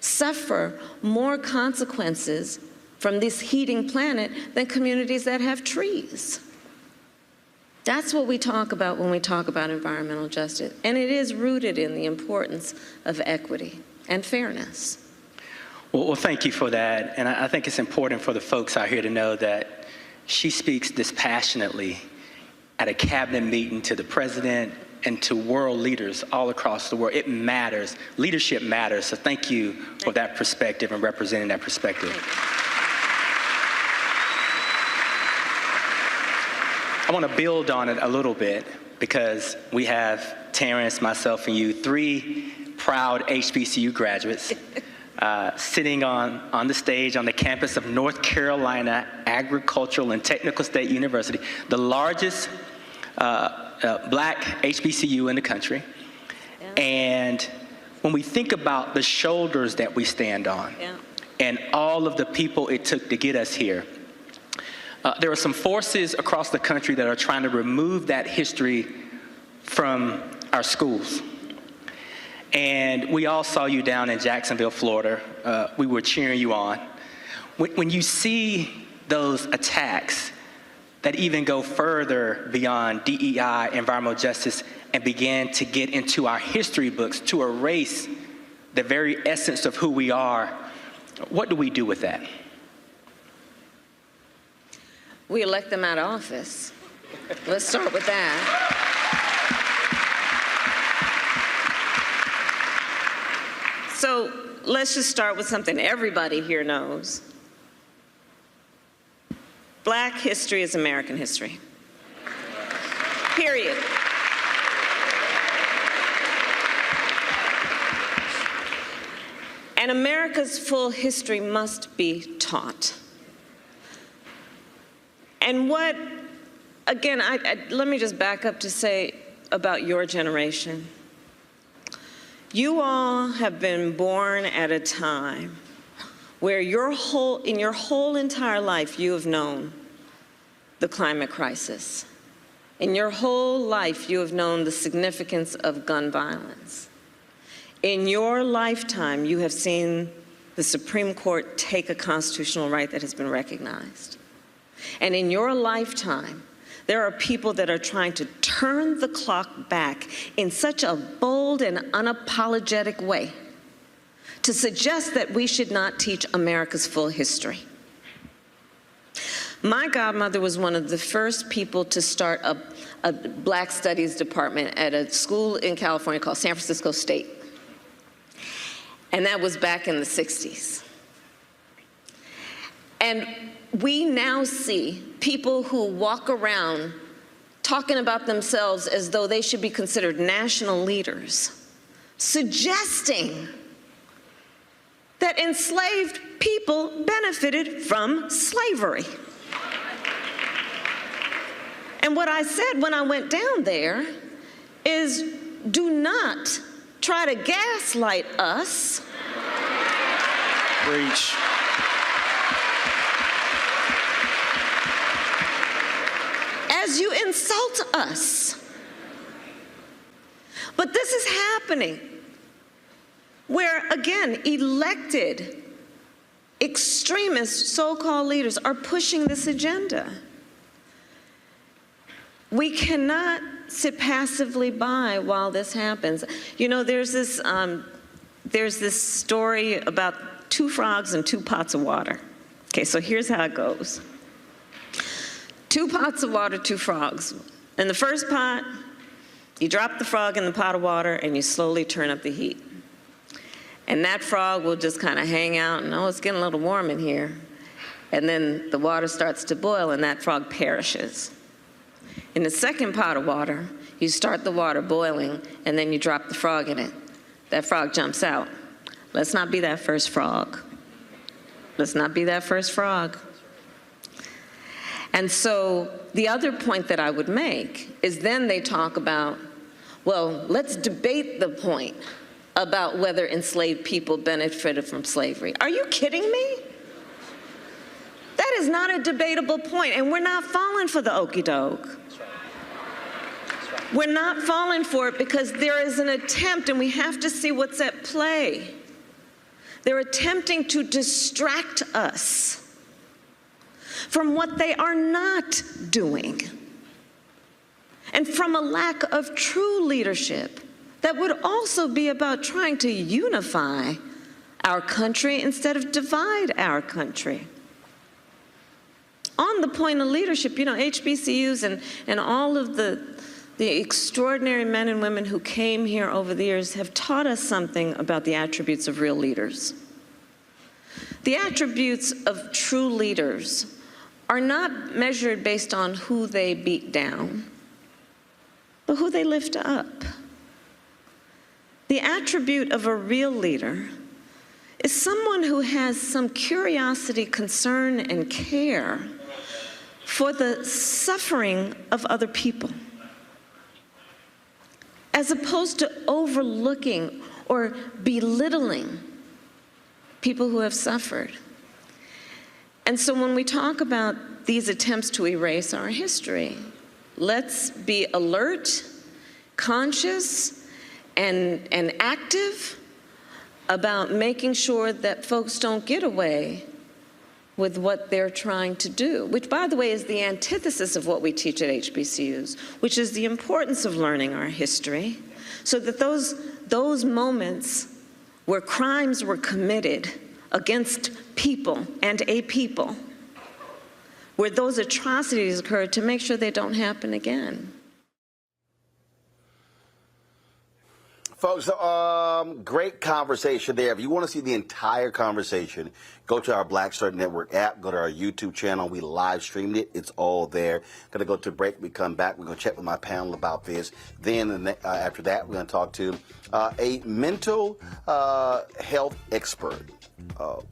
suffer more consequences from this heating planet than communities that have trees. That's what we talk about when we talk about environmental justice. And it is rooted in the importance of equity and fairness. Well, thank you for that. And I think it's important for the folks out here to know that she speaks dispassionately at a cabinet meeting to the president and to world leaders all across the world. It matters. Leadership matters. So thank you for that perspective and representing that perspective. I want to build on it a little bit because we have Terrence, myself, and you, three proud HBCU graduates sitting on the stage on the campus of North Carolina Agricultural and Technical State University, the largest black HBCU in the country. Yeah. And when we think about the shoulders that we stand on, yeah, and all of the people it took to get us here, there are some forces across the country that are trying to remove that history from our schools. And we all saw you down in Jacksonville, Florida. We were cheering you on. When you see those attacks that even go further beyond DEI, environmental justice, and begin to get into our history books to erase the very essence of who we are, what do we do with that? We elect them out of office. Let's start with that. So let's just start with something everybody here knows. Black history is American history. Period. And America's full history must be taught. And what, again, let me just back up to say about your generation. You all have been born at a time where in your whole entire life, you have known the climate crisis. In your whole life, you have known the significance of gun violence. In your lifetime, you have seen the Supreme Court take a constitutional right that has been recognized. And in your lifetime, there are people that are trying to turn the clock back in such a bold and unapologetic way to suggest that we should not teach America's full history. My godmother was one of the first people to start a Black Studies department at a school in California called San Francisco State. And that was back in the 60s. And we now see people who walk around talking about themselves as though they should be considered national leaders, suggesting that enslaved people benefited from slavery. And what I said when I went down there is, do not try to gaslight us. Preach. As you insult us. But this is happening where, again, elected extremist so-called leaders are pushing this agenda. We cannot sit passively by while this happens. You know, there's this story about 2 frogs and 2 pots of water. Okay, so here's how it goes. 2 pots of water, 2 frogs. In the first pot, you drop the frog in the pot of water and you slowly turn up the heat. And that frog will just kind of hang out and, oh, it's getting a little warm in here. And then the water starts to boil and that frog perishes. In the second pot of water, you start the water boiling and then you drop the frog in it. That frog jumps out. Let's not be that first frog. Let's not be that first frog. And so the other point that I would make is then they talk about, well, let's debate the point about whether enslaved people benefited from slavery. Are you kidding me? That is not a debatable point, and we're not falling for the okie doke. We're not falling for it because there is an attempt, and we have to see what's at play. They're attempting to distract us from what they are not doing, and from a lack of true leadership that would also be about trying to unify our country instead of divide our country. On the point of leadership, you know, HBCUs and all of the extraordinary men and women who came here over the years have taught us something about the attributes of real leaders. The attributes of true leaders are not measured based on who they beat down, but who they lift up. The attribute of a real leader is someone who has some curiosity, concern, and care for the suffering of other people, as opposed to overlooking or belittling people who have suffered. And so when we talk about these attempts to erase our history, let's be alert, conscious, and active about making sure that folks don't get away with what they're trying to do, which, by the way, is the antithesis of what we teach at HBCUs, which is the importance of learning our history, so that those moments where crimes were committed against people and a people, where those atrocities occurred, to make sure they don't happen again. Folks, great conversation there. If you want to see the entire conversation, go to our Black Star Network app, go to our YouTube channel. We live streamed it. It's all there. Going to go to break. We come back. We're going to chat with my panel about this. Then after that, we're going to talk to a mental health expert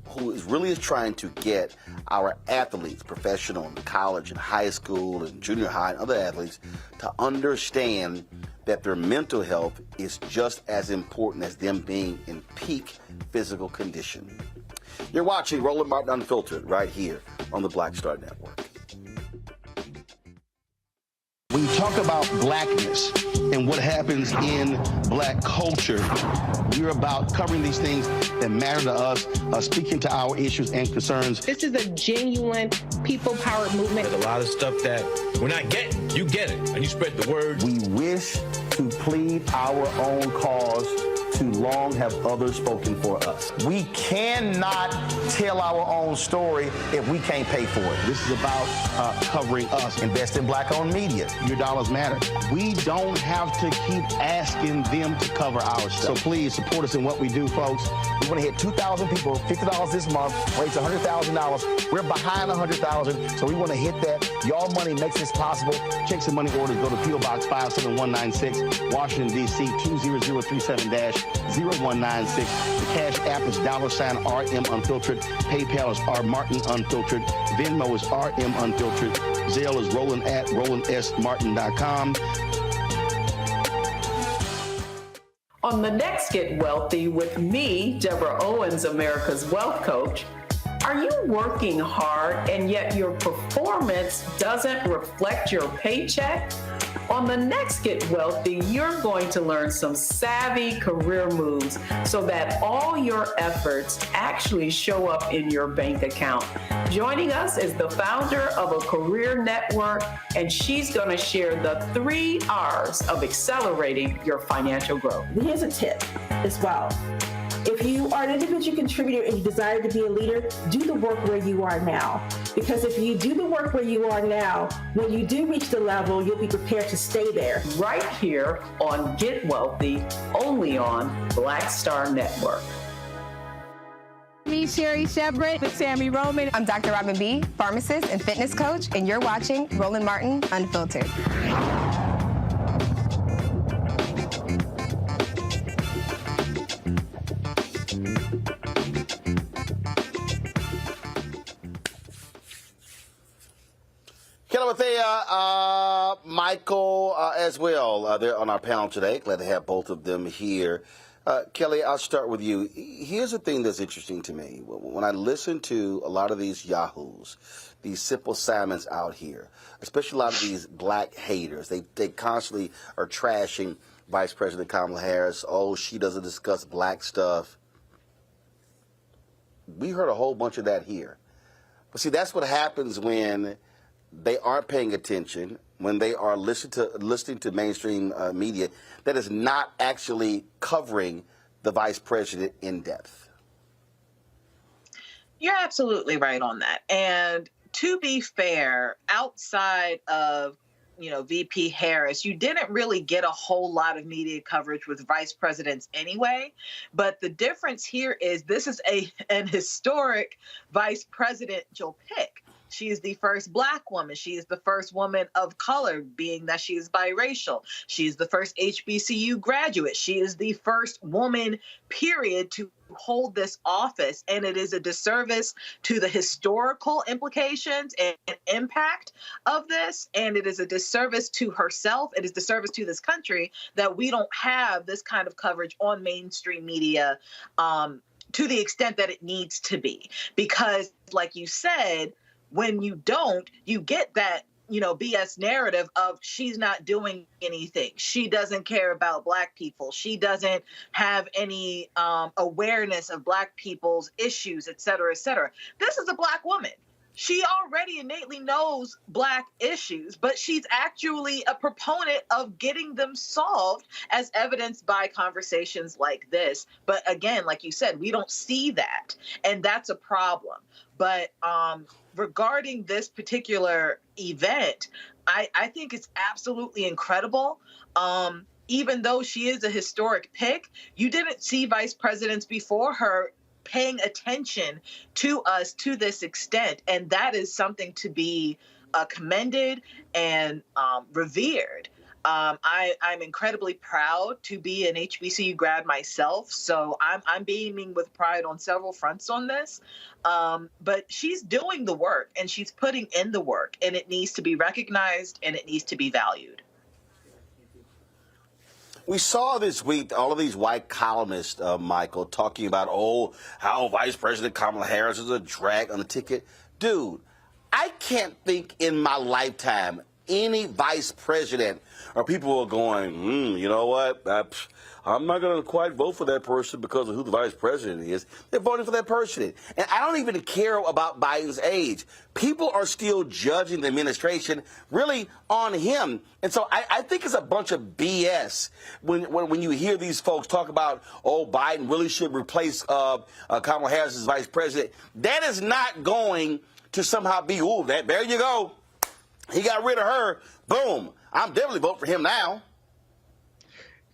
who is trying to get our athletes, professional and college and high school and junior high and other athletes, to understand that their mental health is just as important as them being in peak physical condition. You're watching Roland Martin Unfiltered right here on the Black Star Network. When you talk about blackness and what happens in black culture, we're about covering these things that matter to us, speaking to our issues and concerns. This is a genuine people-powered movement. There's a lot of stuff that we're not getting. You get it, and you spread the word. We wish to plead our own cause. Too long have others spoken for us. We cannot tell our own story if we can't pay for it. This is about covering us. Invest in black-owned media. Your dollars matter. We don't have to keep asking them to cover our stuff. So please support us in what we do, folks. We want to hit 2,000 people, $50 this month, raise $100,000. We're behind $100,000, so we want to hit that. Y'all money makes this possible. Check some money orders. Go to P.O. Box 57196, Washington, D.C. 20037-0196. The Cash App is $RM Unfiltered. PayPal is R Martin Unfiltered. Venmo is RM Unfiltered. Zelle is Roland at RolandSMartin.com. On the next Get Wealthy with me, Deborah Owens, America's Wealth Coach, are you working hard and yet your performance doesn't reflect your paycheck? On the next Get Wealthy, you're going to learn some savvy career moves so that all your efforts actually show up in your bank account. Joining us is the founder of a career network, and she's going to share the 3 R's of accelerating your financial growth. Here's a tip as well. If you are an individual contributor and you desire to be a leader, do the work where you are now. Because if you do the work where you are now, when you do reach the level, you'll be prepared to stay there. Right here on Get Wealthy, only on Black Star Network. Me, Sherry Shepard with Sammy Roman. I'm Dr. Robin B., pharmacist and fitness coach, and you're watching Roland Martin Unfiltered. Michael as well. They're on our panel today. Glad to have both of them here. Kelly, I'll start with you. Here's the thing that's interesting to me. When I listen to a lot of these yahoos, these simple Simons out here, especially a lot of these black haters, they constantly are trashing Vice President Kamala Harris. Oh, she doesn't discuss black stuff. We heard a whole bunch of that here. But see, that's what happens when they aren't paying attention, when they are listening to mainstream media that is not actually covering the vice president in depth. You're absolutely right on that. And to be fair, outside of VP Harris, you didn't really get a whole lot of media coverage with vice presidents anyway. But the difference here is this is an historic vice presidential pick. She is the first Black woman. She is the first woman of color, being that she is biracial. She is the first HBCU graduate. She is the first woman, period, to hold this office. And it is a disservice to the historical implications and impact of this. And it is a disservice to herself. It is a disservice to this country that we don't have this kind of coverage on mainstream media to the extent that it needs to be. Because, like you said, when you don't, you get that, BS narrative of she's not doing anything. She doesn't care about Black people. She doesn't have any awareness of Black people's issues, et cetera, et cetera. This is a Black woman. She already innately knows Black issues, but she's actually a proponent of getting them solved, as evidenced by conversations like this. But again, like you said, we don't see that, and that's a problem. But regarding this particular event, I think it's absolutely incredible. even though she is a historic pick, you didn't see vice presidents before her paying attention to us to this extent. And that is something to be commended and revered. I'm incredibly proud to be an HBCU grad myself, so I'm beaming with pride on several fronts on this. But she's doing the work, and she's putting in the work, and it needs to be recognized, and it needs to be valued. We saw this week all of these white columnists, Michael, talking about, how Vice President Kamala Harris is a drag on the ticket. Dude, I can't think in my lifetime any vice president or people are going, you know what, I'm not going to quite vote for that person because of who the vice president is. They're voting for that person. And I don't even care about Biden's age. People are still judging the administration really on him. And so I think it's a bunch of BS when you hear these folks talk about, Biden really should replace Kamala Harris as vice president. That is not going to somehow be, there you go. He got rid of her. Boom. I'm definitely voting for him now.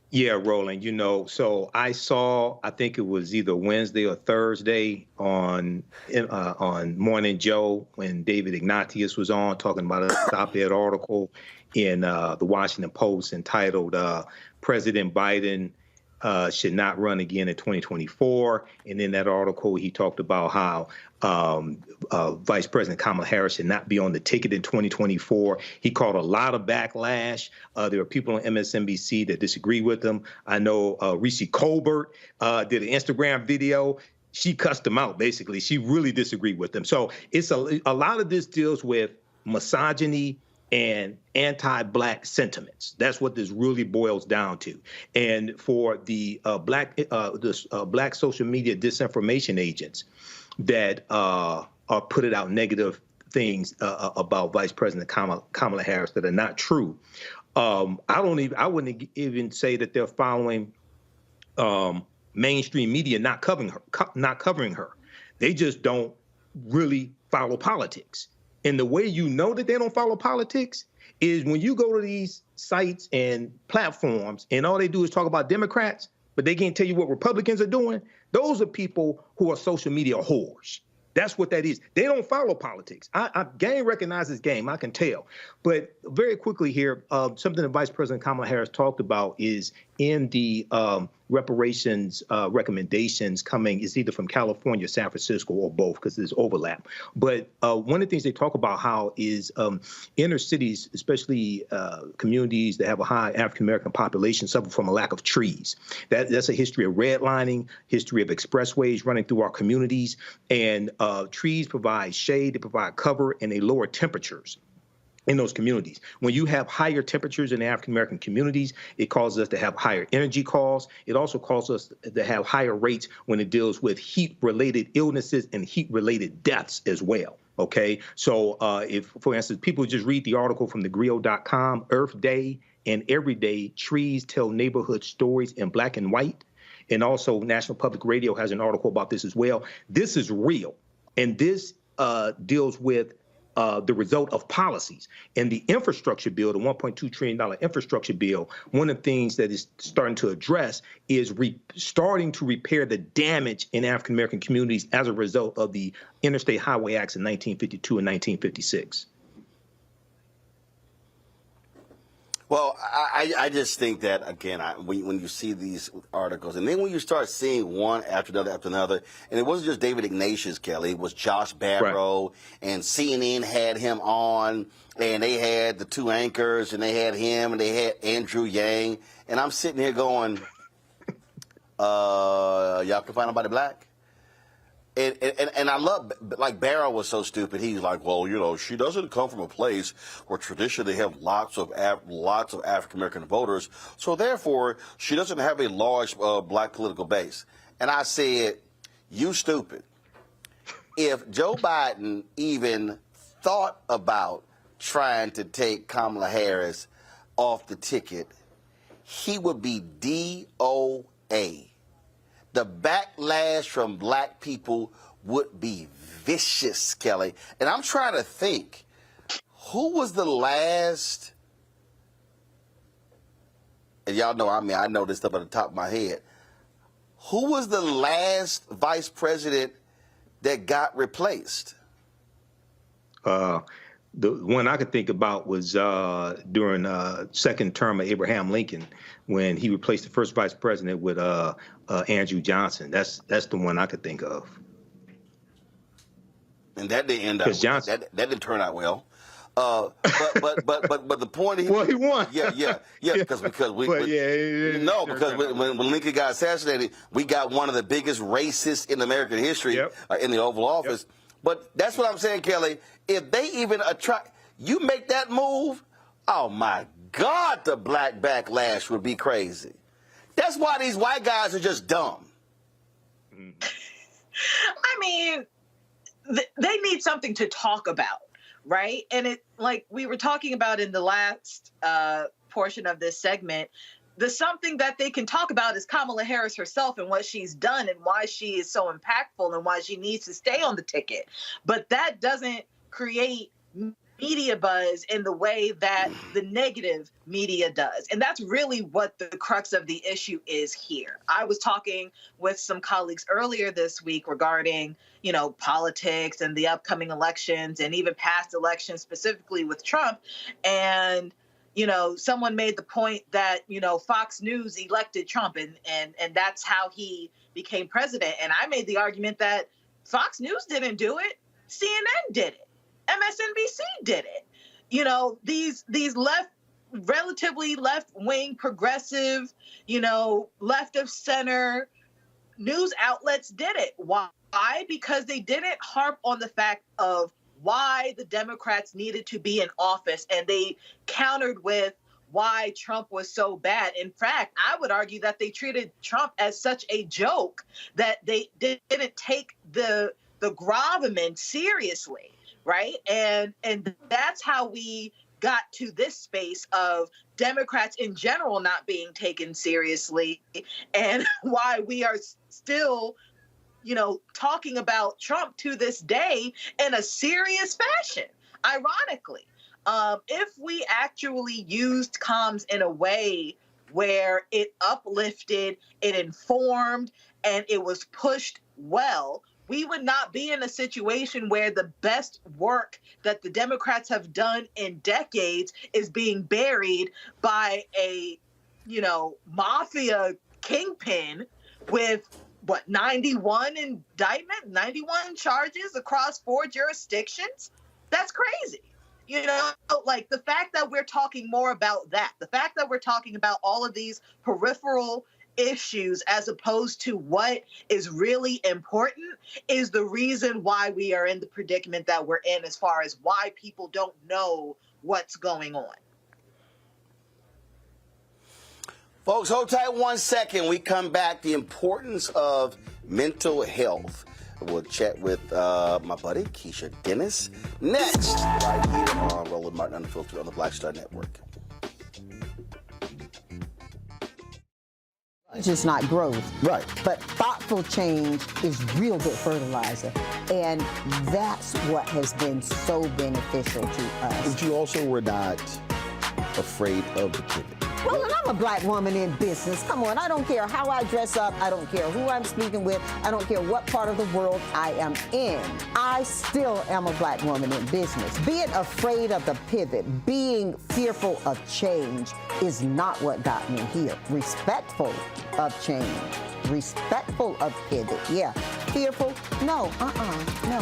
Yeah, Roland, so I think it was either Wednesday or Thursday on Morning Joe when David Ignatius was on talking about a op-ed article in the Washington Post entitled President Biden should not run again in 2024. And in that article, he talked about how Vice President Kamala Harris should not be on the ticket in 2024. He caught a lot of backlash. There are people on MSNBC that disagree with him. I know Reese Colbert did an Instagram video. She cussed him out, basically. She really disagreed with him. So it's a lot of this deals with misogyny and anti-Black sentiments. That's what this really boils down to. And for the Black social media disinformation agents that are putting out negative things about Vice President Kamala Harris that are not true, I wouldn't even say that they're following mainstream media not covering her. They just don't really follow politics. And the way you know that they don't follow politics is when you go to these sites and platforms and all they do is talk about Democrats, but they can't tell you what Republicans are doing. Those are people who are social media whores. That's what that is. They don't follow politics. Game recognizes game, I can tell. But very quickly here, something that Vice President Kamala Harris talked about is in the reparations recommendations coming is either from California, San Francisco, or both, because there's overlap. But one of the things they talk about how is inner cities, especially communities that have a high African-American population, suffer from a lack of trees. That's a history of redlining, history of expressways running through our communities. And trees provide shade, they provide cover, and they lower temperatures in those communities. When you have higher temperatures in the African-American communities, it causes us to have higher energy costs. It also causes us to have higher rates when it deals with heat-related illnesses and heat-related deaths as well. Okay, so if, for instance, people just read the article from thegrio.com, Earth Day and Every Day, Trees Tell Neighborhood Stories in Black and White. And also National Public Radio has an article about this as well. This is real. And this deals with the result of policies. And the infrastructure bill, the $1.2 trillion infrastructure bill, one of the things that is starting to address is starting to repair the damage in African-American communities as a result of the Interstate Highway Acts in 1952 and 1956. Well, I just think that, again, when you see these articles, and then when you start seeing one after another, and it wasn't just David Ignatius, Kelly, it was Josh Barrow, right. And CNN had him on, and they had the two anchors, and they had him, and they had Andrew Yang, and I'm sitting here going, y'all can find nobody black? And I love, like, Barrow was so stupid. He's like, well, you know, she doesn't come from a place where traditionally they have lots of African-American voters, so therefore she doesn't have a large black political base. And I said, you stupid. If Joe Biden even thought about trying to take Kamala Harris off the ticket, he would be DOA. The backlash from black people would be vicious, Kelly. And I'm trying to think, who was the last, and y'all know, I know this stuff at the top of my head. Who was the last vice president that got replaced? The one I could think about was during second term of Abraham Lincoln, when he replaced the first vice president with Andrew Johnson. That's the one I could think of. And that didn't end up. Johnson, that didn't turn out well. But the point is, well, he won. Yeah. Because when Lincoln got assassinated, we got one of the biggest racists in American history in the Oval Office. Yep. But that's what I'm saying, Kelly. If they even you make that move, oh my God, the black backlash would be crazy. That's why these white guys are just dumb. I mean, they need something to talk about, right? And it, like we were talking about in the last portion of this segment, the something that they can talk about is Kamala Harris herself and what she's done and why she is so impactful and why she needs to stay on the ticket. But that doesn't create media buzz in the way that the negative media does. And that's really what the crux of the issue is here. I was talking with some colleagues earlier this week regarding, politics and the upcoming elections and even past elections, specifically with Trump. And, someone made the point that, Fox News elected Trump and that's how he became president. And I made the argument that Fox News didn't do it. CNN did it. MSNBC did it. These relatively left-wing, progressive, left of center news outlets did it. Why? Because they didn't harp on the fact of why the Democrats needed to be in office, and they countered with why Trump was so bad. In fact, I would argue that they treated Trump as such a joke that they didn't take the gravamen seriously. Right. And that's how we got to this space of Democrats in general not being taken seriously, and why we are still, talking about Trump to this day in a serious fashion. Ironically, if we actually used comms in a way where it uplifted, it informed, and it was pushed well, we would not be in a situation where the best work that the Democrats have done in decades is being buried by a, mafia kingpin with 91 indictment, 91 charges across 4 jurisdictions. That's crazy. Like the fact that we're talking more about that, the fact that we're talking about all of these peripheral issues as opposed to what is really important is the reason why we are in the predicament that we're in, as far as why people don't know what's going on. Folks, hold tight 1 second. We come back. The importance of mental health. We'll chat with my buddy, Keisha Dennis, next, right here on Roland Martin Unfiltered on the Black Star Network. Just not growth. Right. But thoughtful change is real good fertilizer. And that's what has been so beneficial to us. But you also were not afraid of the pivot. Well, and I'm a black woman in business. Come on, I don't care how I dress up. I don't care who I'm speaking with. I don't care what part of the world I am in. I still am a black woman in business. Being afraid of the pivot, being fearful of change is not what got me here. Respectful of change. Respectful of pivot, yeah. Fearful? No, no.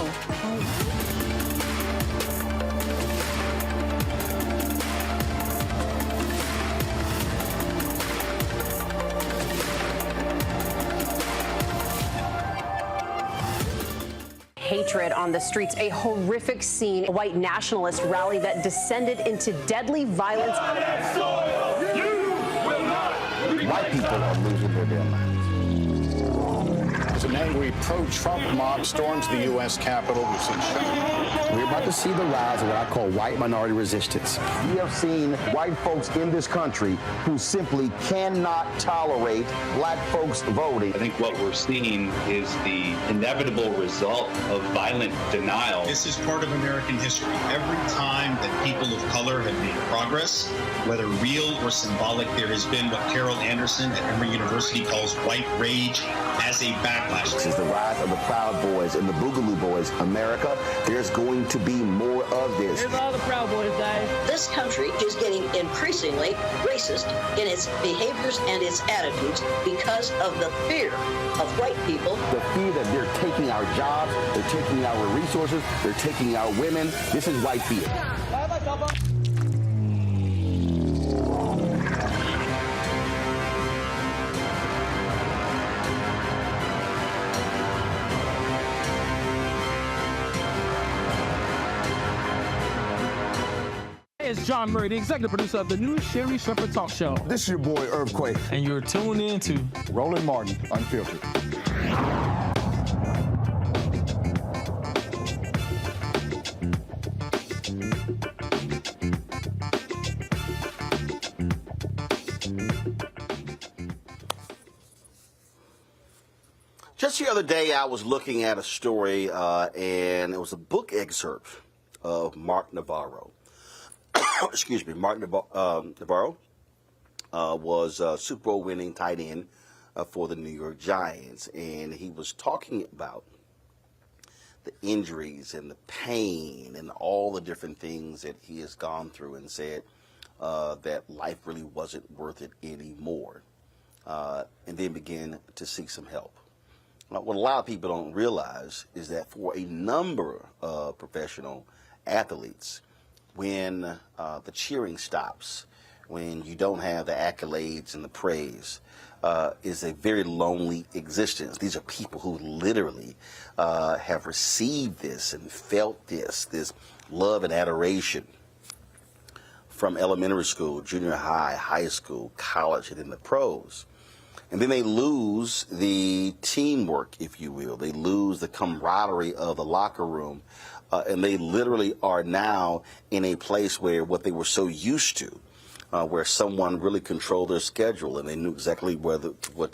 Hatred on the streets, a horrific scene, a white nationalist rally that descended into deadly violence. White people are losing their damn minds. As an angry pro-Trump mob storms the U.S. Capitol, we've seen We're about to see the rise of what I call white minority resistance. We have seen white folks in this country who simply cannot tolerate black folks voting. I think what we're seeing is the inevitable result of violent denial. This is part of American history. Every time that people of color have made progress, whether real or symbolic, there has been what Carol Anderson at Emory University calls white rage as a backlash. This is the rise of the Proud Boys and the Boogaloo Boys. America, there's going to be more of this. Here's all the Proud Boys, guys. This country is getting increasingly racist in its behaviors and its attitudes because of the fear of white people. The fear that they're taking our jobs, they're taking our resources, they're taking our women. This is white fear. It's John Murray, the executive producer of the new Sherry Shepherd Talk Show. This is your boy, Earthquake. And you're tuned in to Roland Martin, Unfiltered. Just the other day, I was looking at a story, and it was a book excerpt of Mark Navarro. Excuse me, Mark Navarro was a Super Bowl winning tight end for the New York Giants, and he was talking about the injuries and the pain and all the different things that he has gone through, and said that life really wasn't worth it anymore, and then began to seek some help. What a lot of people don't realize is that for a number of professional athletes, when the cheering stops, when you don't have the accolades and the praise, is a very lonely existence. These are people who literally have received this and felt this love and adoration from elementary school, junior high, high school, college, and in the pros. And then they lose the teamwork, if you will. They lose the camaraderie of the locker room. And they literally are now in a place where what they were so used to, where someone really controlled their schedule and they knew exactly what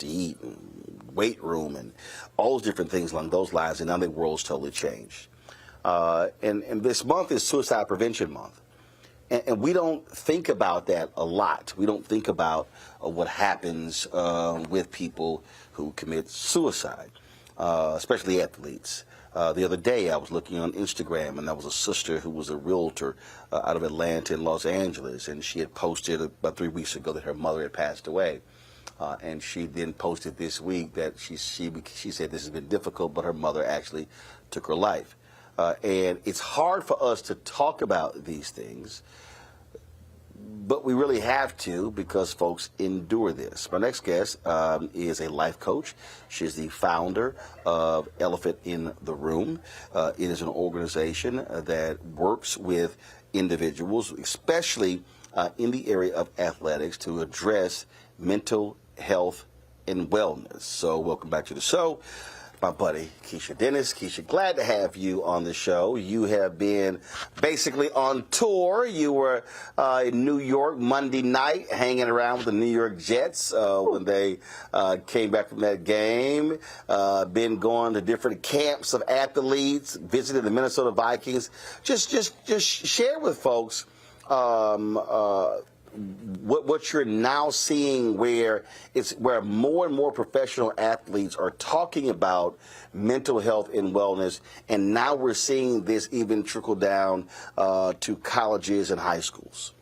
to eat, and weight room, and all those different things along those lines, and now their world's totally changed. And this month is Suicide Prevention Month. And we don't think about that a lot. We don't think about what happens with people who commit suicide, especially athletes. The other day, I was looking on Instagram, and there was a sister who was a realtor out of Atlanta and Los Angeles, and she had posted about 3 weeks ago that her mother had passed away. And she then posted this week that she said this has been difficult, but her mother actually took her life. And it's hard for us to talk about these things, but we really have to, because folks endure this. My next guest is a life coach. She's the founder of Elephant in the Room. It is an organization that works with individuals, especially in the area of athletics, to address mental health and wellness. So welcome back to the show, my buddy Keisha Dennis. Keisha, glad to have you on the show. You have been basically on tour. You were in New York Monday night, hanging around with the New York Jets when they came back from that game. Been going to different camps of athletes, visited the Minnesota Vikings. Just share with folks what you're now seeing, where more and more professional athletes are talking about mental health and wellness, and now we're seeing this even trickle down to colleges and high schools.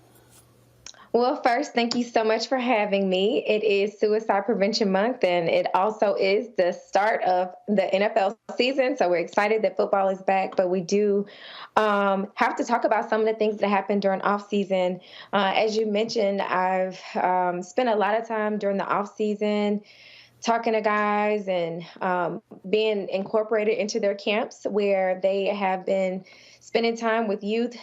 Well, first, thank you so much for having me. It is Suicide Prevention Month, and it also is the start of the NFL season. So we're excited that football is back, but we do have to talk about some of the things that happened during off season. As you mentioned, I've spent a lot of time during the off season talking to guys and being incorporated into their camps where they have been spending time with youth,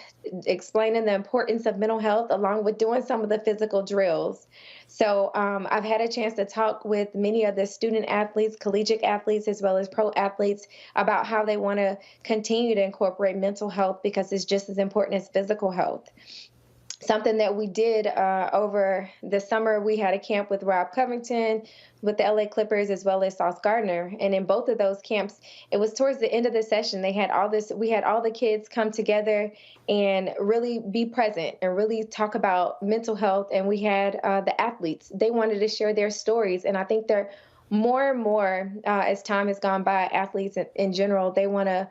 explaining the importance of mental health along with doing some of the physical drills. So I've had a chance to talk with many of the student athletes, collegiate athletes, as well as pro athletes about how they want to continue to incorporate mental health because it's just as important as physical health. Something that we did over the summer, we had a camp with Rob Covington, with the LA Clippers, as well as Sauce Gardner. And in both of those camps, it was towards the end of the session. We had all the kids come together and really be present and really talk about mental health. And we had the athletes. They wanted to share their stories. And I think they're more and more, as time has gone by, athletes in general, they want to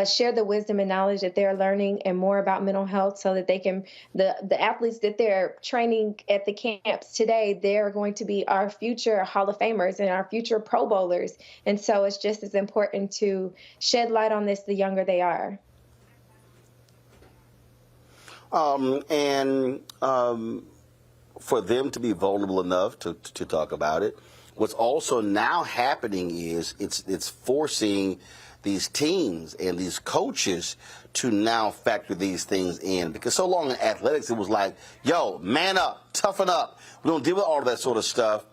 share the wisdom and knowledge that they're learning and more about mental health so that they can, the athletes that they're training at the camps today, they're going to be our future Hall of Famers and our future Pro Bowlers. And so it's just as important to shed light on this the younger they are. For them to be vulnerable enough to talk about it, what's also now happening is it's forcing these teams and these coaches to now factor these things in. Because so long in athletics, it was like, yo, man up, toughen up. We don't deal with all of that sort of stuff.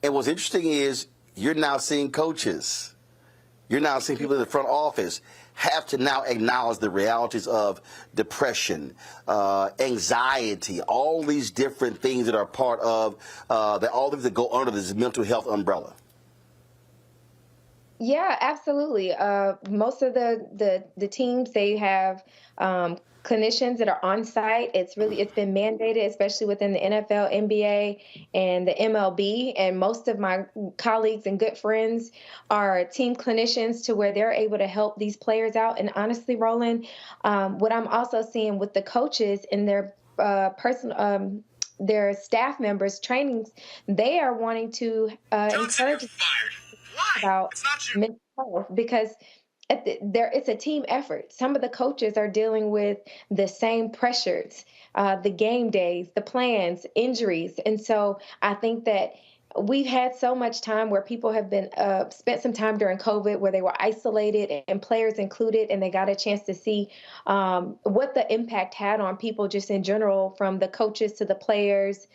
And what's interesting is you're now seeing coaches, you're now seeing people in the front office have to now acknowledge the realities of depression, anxiety, all these different things that are part of, all things that go under this mental health umbrella. Yeah, absolutely. Most of the teams, they have clinicians that are on site. It's been mandated, especially within the NFL, NBA, and the MLB. And most of my colleagues and good friends are team clinicians to where they're able to help these players out. And honestly, Roland, what I'm also seeing with the coaches and their their staff members trainings, they are wanting to encourage about mental health because it's a team effort. Some of the coaches are dealing with the same pressures, the game days, the plans, injuries. And so I think that we've had so much time where people have been spent some time during COVID where they were isolated and players included, and they got a chance to see what the impact had on people just in general, from the coaches to the players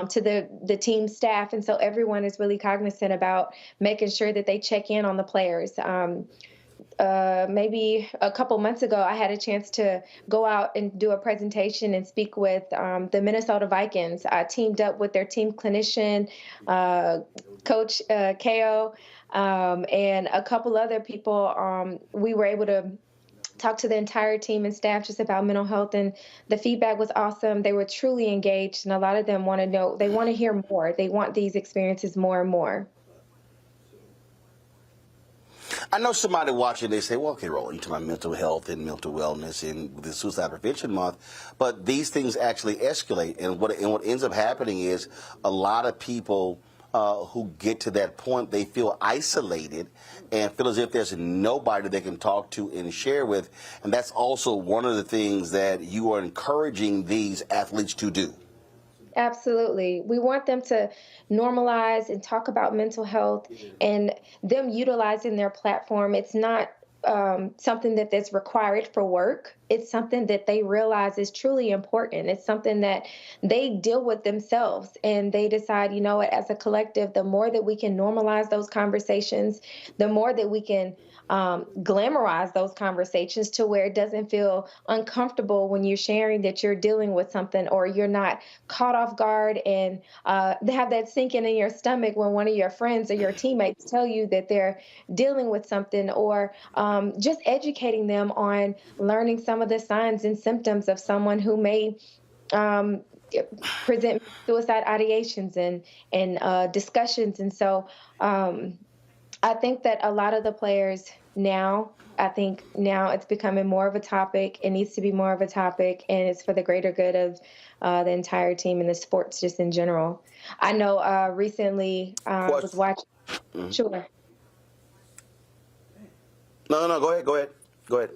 to the team staff. And so everyone is really cognizant about making sure that they check in on the players. Maybe a couple months ago, I had a chance to go out and do a presentation and speak with the Minnesota Vikings. I teamed up with their team clinician, Coach Ko, and a couple other people. We were able to talk to the entire team and staff just about mental health, and the feedback was awesome. They were truly engaged, and a lot of them want to know, they want to hear more. They want these experiences more and more. I know somebody watching, they say, well, okay, Roland, you're talking about mental health and mental wellness and the Suicide Prevention Month, but these things actually escalate. And what ends up happening is a lot of people who get to that point, they feel isolated and feel as if there's nobody they can talk to and share with. And that's also one of the things that you are encouraging these athletes to do. Absolutely. We want them to normalize and talk about mental health and them utilizing their platform. It's not something that's required for work. It's something that they realize is truly important. It's something that they deal with themselves, and they decide, you know what, as a collective, the more that we can normalize those conversations, the more that we can glamorize those conversations to where it doesn't feel uncomfortable when you're sharing that you're dealing with something, or you're not caught off guard and have that sinking in your stomach when one of your friends or your teammates tell you that they're dealing with something, or just educating them on learning some of the signs and symptoms of someone who may present suicide ideations and discussions. And so I think that a lot of the players now, it's becoming more of a topic. It needs to be more of a topic, and it's for the greater good of the entire team and the sports just in general. I know recently I was watching. Mm-hmm. Sure. No, go ahead.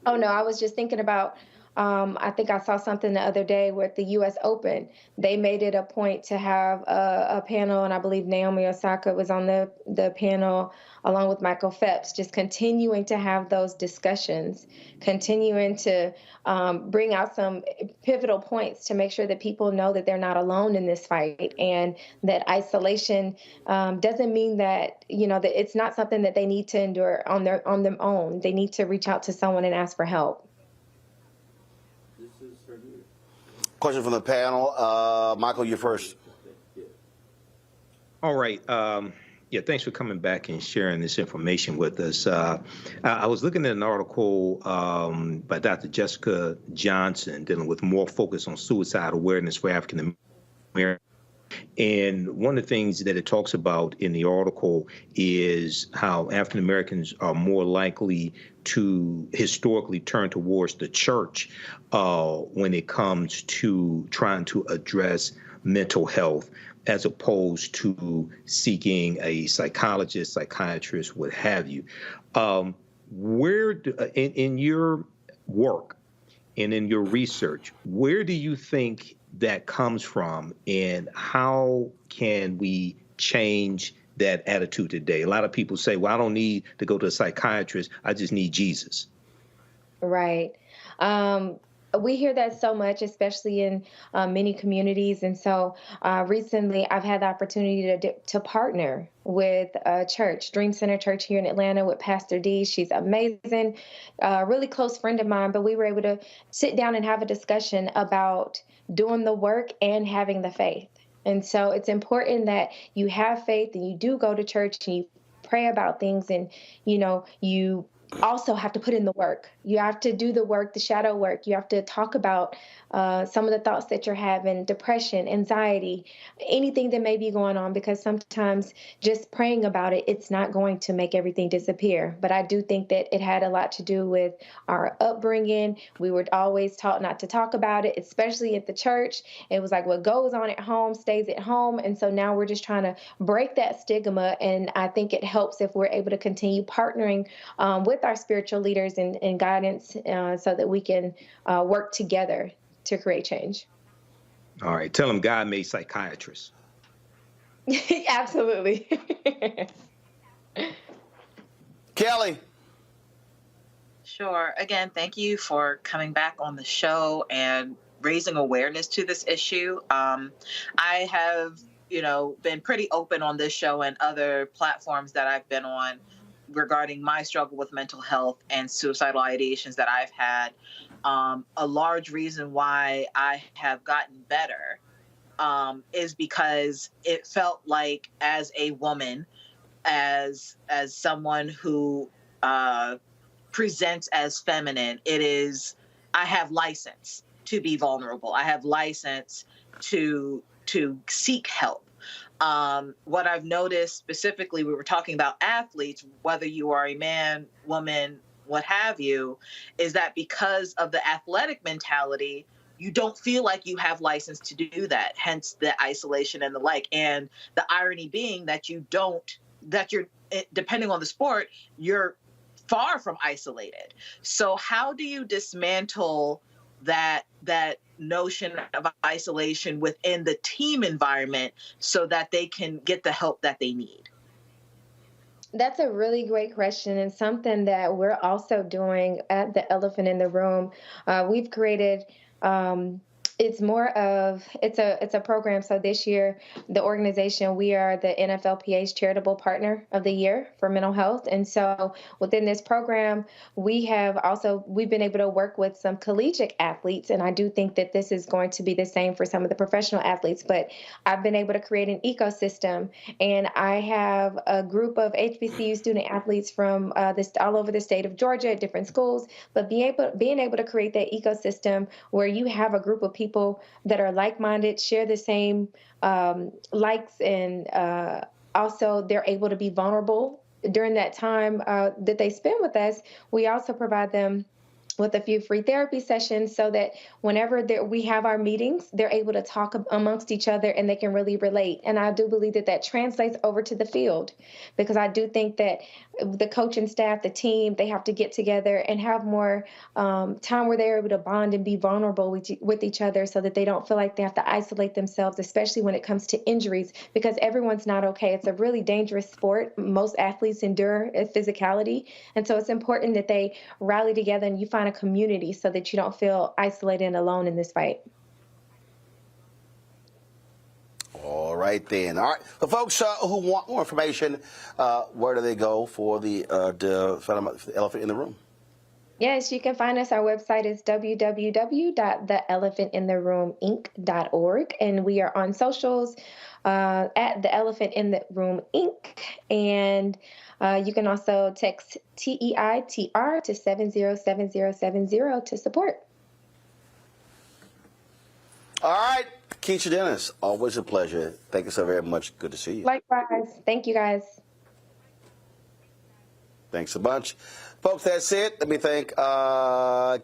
Oh, no, I was just thinking about I think I saw something the other day with the U.S. Open. They made it a point to have a panel, and I believe Naomi Osaka was on the panel along with Michael Phelps, just continuing to have those discussions, continuing to bring out some pivotal points to make sure that people know that they're not alone in this fight, and that isolation doesn't mean that, that it's not something that they need to endure on their own. They need to reach out to someone and ask for help. Question from the panel. Michael, you're first. All right. Thanks for coming back and sharing this information with us. I was looking at an article by Dr. Jessica Johnson dealing with more focus on suicide awareness for African Americans. And one of the things that it talks about in the article is how African Americans are more likely to historically turn towards the church when it comes to trying to address mental health, as opposed to seeking a psychologist, psychiatrist, what have you. In your work and in your research, where do you think that comes from, and how can we change that attitude today? A lot of people say, well, I don't need to go to a psychiatrist, I just need Jesus. Right. We hear that so much, especially in many communities. And so recently I've had the opportunity to partner with a church, Dream Center Church here in Atlanta, with Pastor D. She's amazing, a really close friend of mine, but we were able to sit down and have a discussion about doing the work and having the faith. And so it's important that you have faith and you do go to church and you pray about things, and, you also have to put in the work. You have to do the work, the shadow work. You have to talk about some of the thoughts that you're having, depression, anxiety, anything that may be going on, because sometimes just praying about it, it's not going to make everything disappear. But I do think that it had a lot to do with our upbringing. We were always taught not to talk about it, especially at the church. It was like what goes on at home stays at home. And so now we're just trying to break that stigma. And I think it helps if we're able to continue partnering with our spiritual leaders and guidance so that we can work together to create change. All right. Tell them God made psychiatrists. Absolutely. Kelly. Sure. Again, thank you for coming back on the show and raising awareness to this issue. I have, been pretty open on this show and other platforms that I've been on regarding my struggle with mental health and suicidal ideations that I've had. A large reason why I have gotten better is because it felt like, as a woman, as someone who presents as feminine, I have license to be vulnerable. I have license to seek help. What I've noticed specifically, we were talking about athletes, whether you are a man, woman, what have you, is that because of the athletic mentality, you don't feel like you have license to do that, hence the isolation and the like. And the irony being that you're, depending on the sport, you're far from isolated. So how do you dismantle that notion of isolation within the team environment so that they can get the help that they need? That's a really great question, and something that we're also doing at the Elephant in the Room. We've created it's a program. So this year, the organization, we are the NFLPA's Charitable Partner of the Year for mental health. And so within this program, we've been able to work with some collegiate athletes. And I do think that this is going to be the same for some of the professional athletes. But I've been able to create an ecosystem. And I have a group of HBCU student athletes from all over the state of Georgia at different schools. But being able to create that ecosystem where you have a group of people that are like-minded, share the same likes, and also they're able to be vulnerable during that time that they spend with us. We also provide them with a few free therapy sessions so that whenever we have our meetings, they're able to talk amongst each other and they can really relate. And I do believe that that translates over to the field, because I do think that the coaching staff, the team, they have to get together and have more time where they're able to bond and be vulnerable with each other so that they don't feel like they have to isolate themselves, especially when it comes to injuries, because everyone's not okay. It's a really dangerous sport. Most athletes endure physicality. And so it's important that they rally together and you find a community so that you don't feel isolated and alone in this fight. All right, then. All right. For folks who want more information, where do they go for the elephant in the room? Yes, you can find us. Our website is www.theelephantintheRoomInc.org, and we are on socials at The Elephant in the Room Inc. And you can also text TEITR to 707070 to support. All right. Keisha Dennis, always a pleasure. Thank you so very much. Good to see you. Likewise. Thank you, guys. Thanks a bunch. Folks, that's it. Let me thank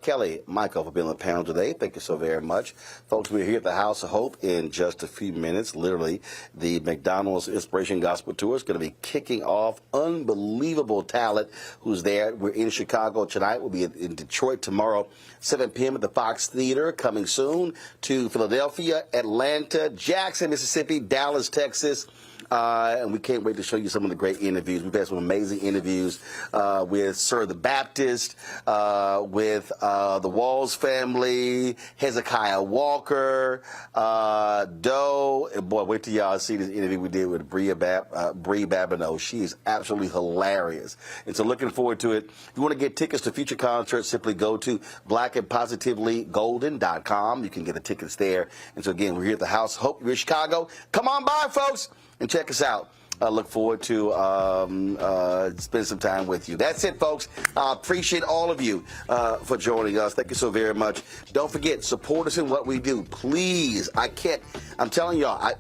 Kelly, Michael, for being on the panel today. Thank you so very much. Folks, we're here at the House of Hope in just a few minutes. Literally, the McDonald's Inspiration Gospel Tour is going to be kicking off. Unbelievable talent who's there. We're in Chicago tonight. We'll be in Detroit tomorrow, 7 p.m. at the Fox Theater. Coming soon to Philadelphia, Atlanta, Jackson, Mississippi, Dallas, Texas. And we can't wait to show you some of the great interviews. We've had some amazing interviews with Sir the Baptist, with the Walls family, Hezekiah Walker, Doe. And boy, wait till y'all see this interview we did with Brie Babineau. She is absolutely hilarious. And so looking forward to it. If you want to get tickets to future concerts, simply go to blackandpositivelygolden.com. You can get the tickets there. And so again, we're here at the House of Hope. We're in Chicago. Come on by, folks, and check us out. I look forward to spending some time with you. That's it, folks. I appreciate all of you for joining us. Thank you so very much. Don't forget, support us in what we do. Please. I'm telling y'all,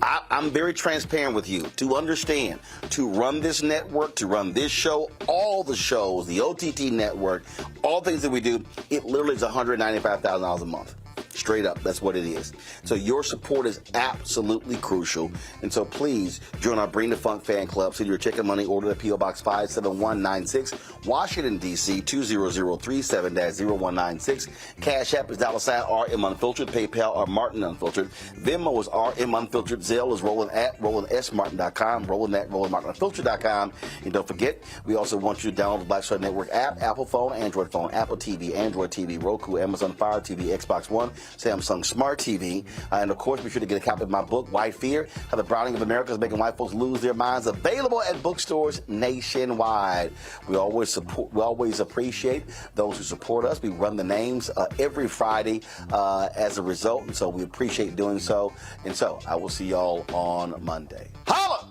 I'm very transparent with you. To understand, to run this network, to run this show, all the shows, the OTT network, all things that we do, it literally is $195,000 a month. Straight up, that's what it is. So your support is absolutely crucial. And so please join our Bring the Funk fan club. Send your check and money order to P.O. Box 57196, Washington, D.C. 20037-0196. Cash App is $RM Unfiltered. PayPal are Martin Unfiltered. Venmo is RM Unfiltered. Zelle is Roland at RolandSMartin.com. Roland at RolandMartinUnfiltered.com. And don't forget, we also want you to download the Black Star Network app, Apple phone, Android phone, Apple TV, Android TV, Roku, Amazon Fire TV, Xbox One, Samsung Smart TV, and of course, be sure to get a copy of my book, White Fear, How the Browning of America is Making White Folks Lose Their Minds, available at bookstores nationwide. We always appreciate those who support us. We run the names every Friday as a result, and so we appreciate doing so. And so I will see y'all on Monday. Holla!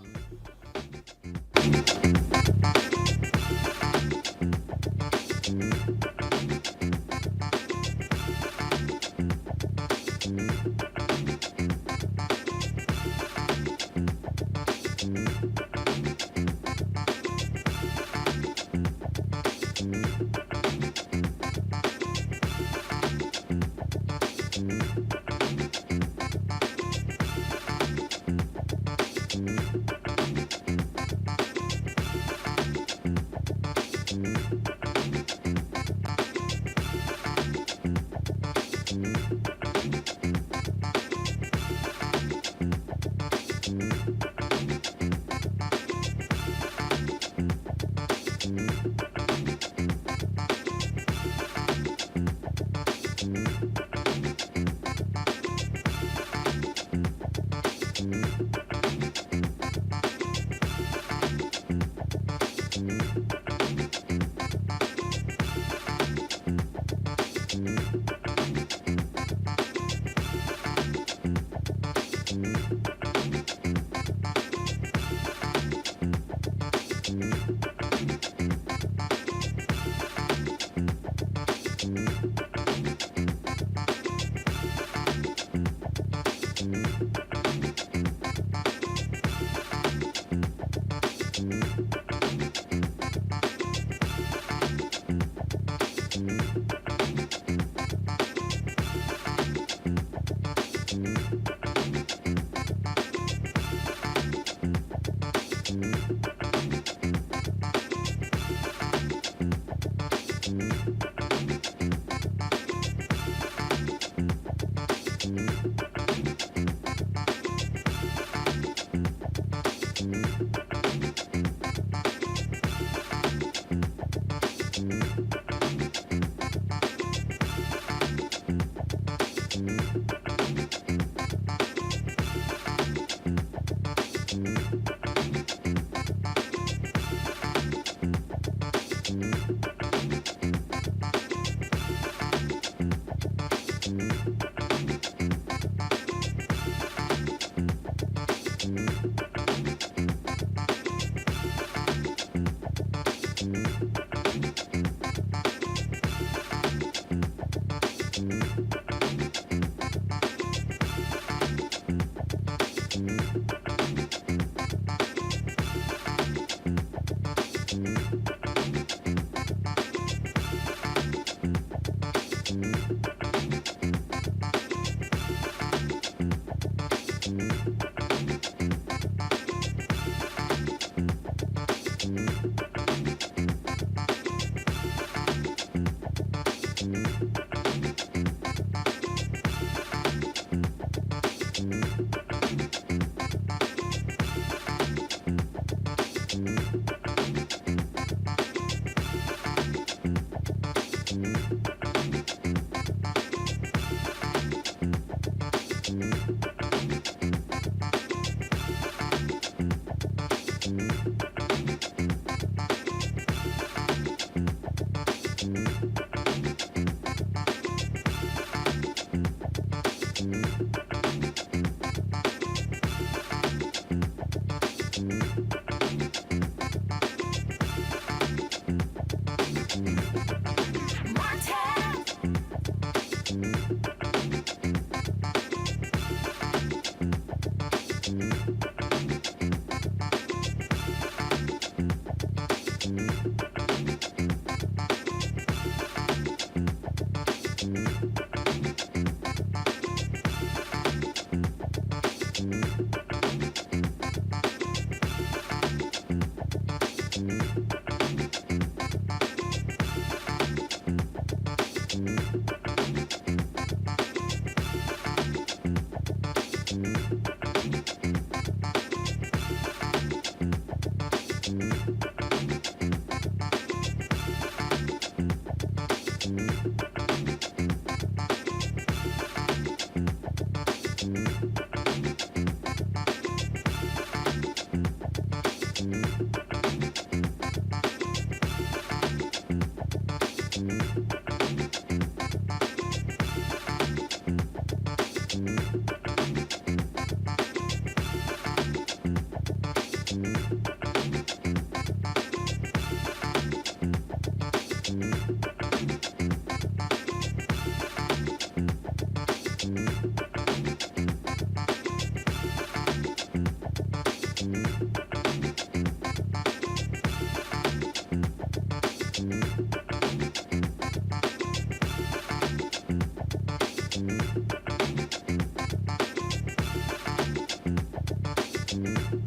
much.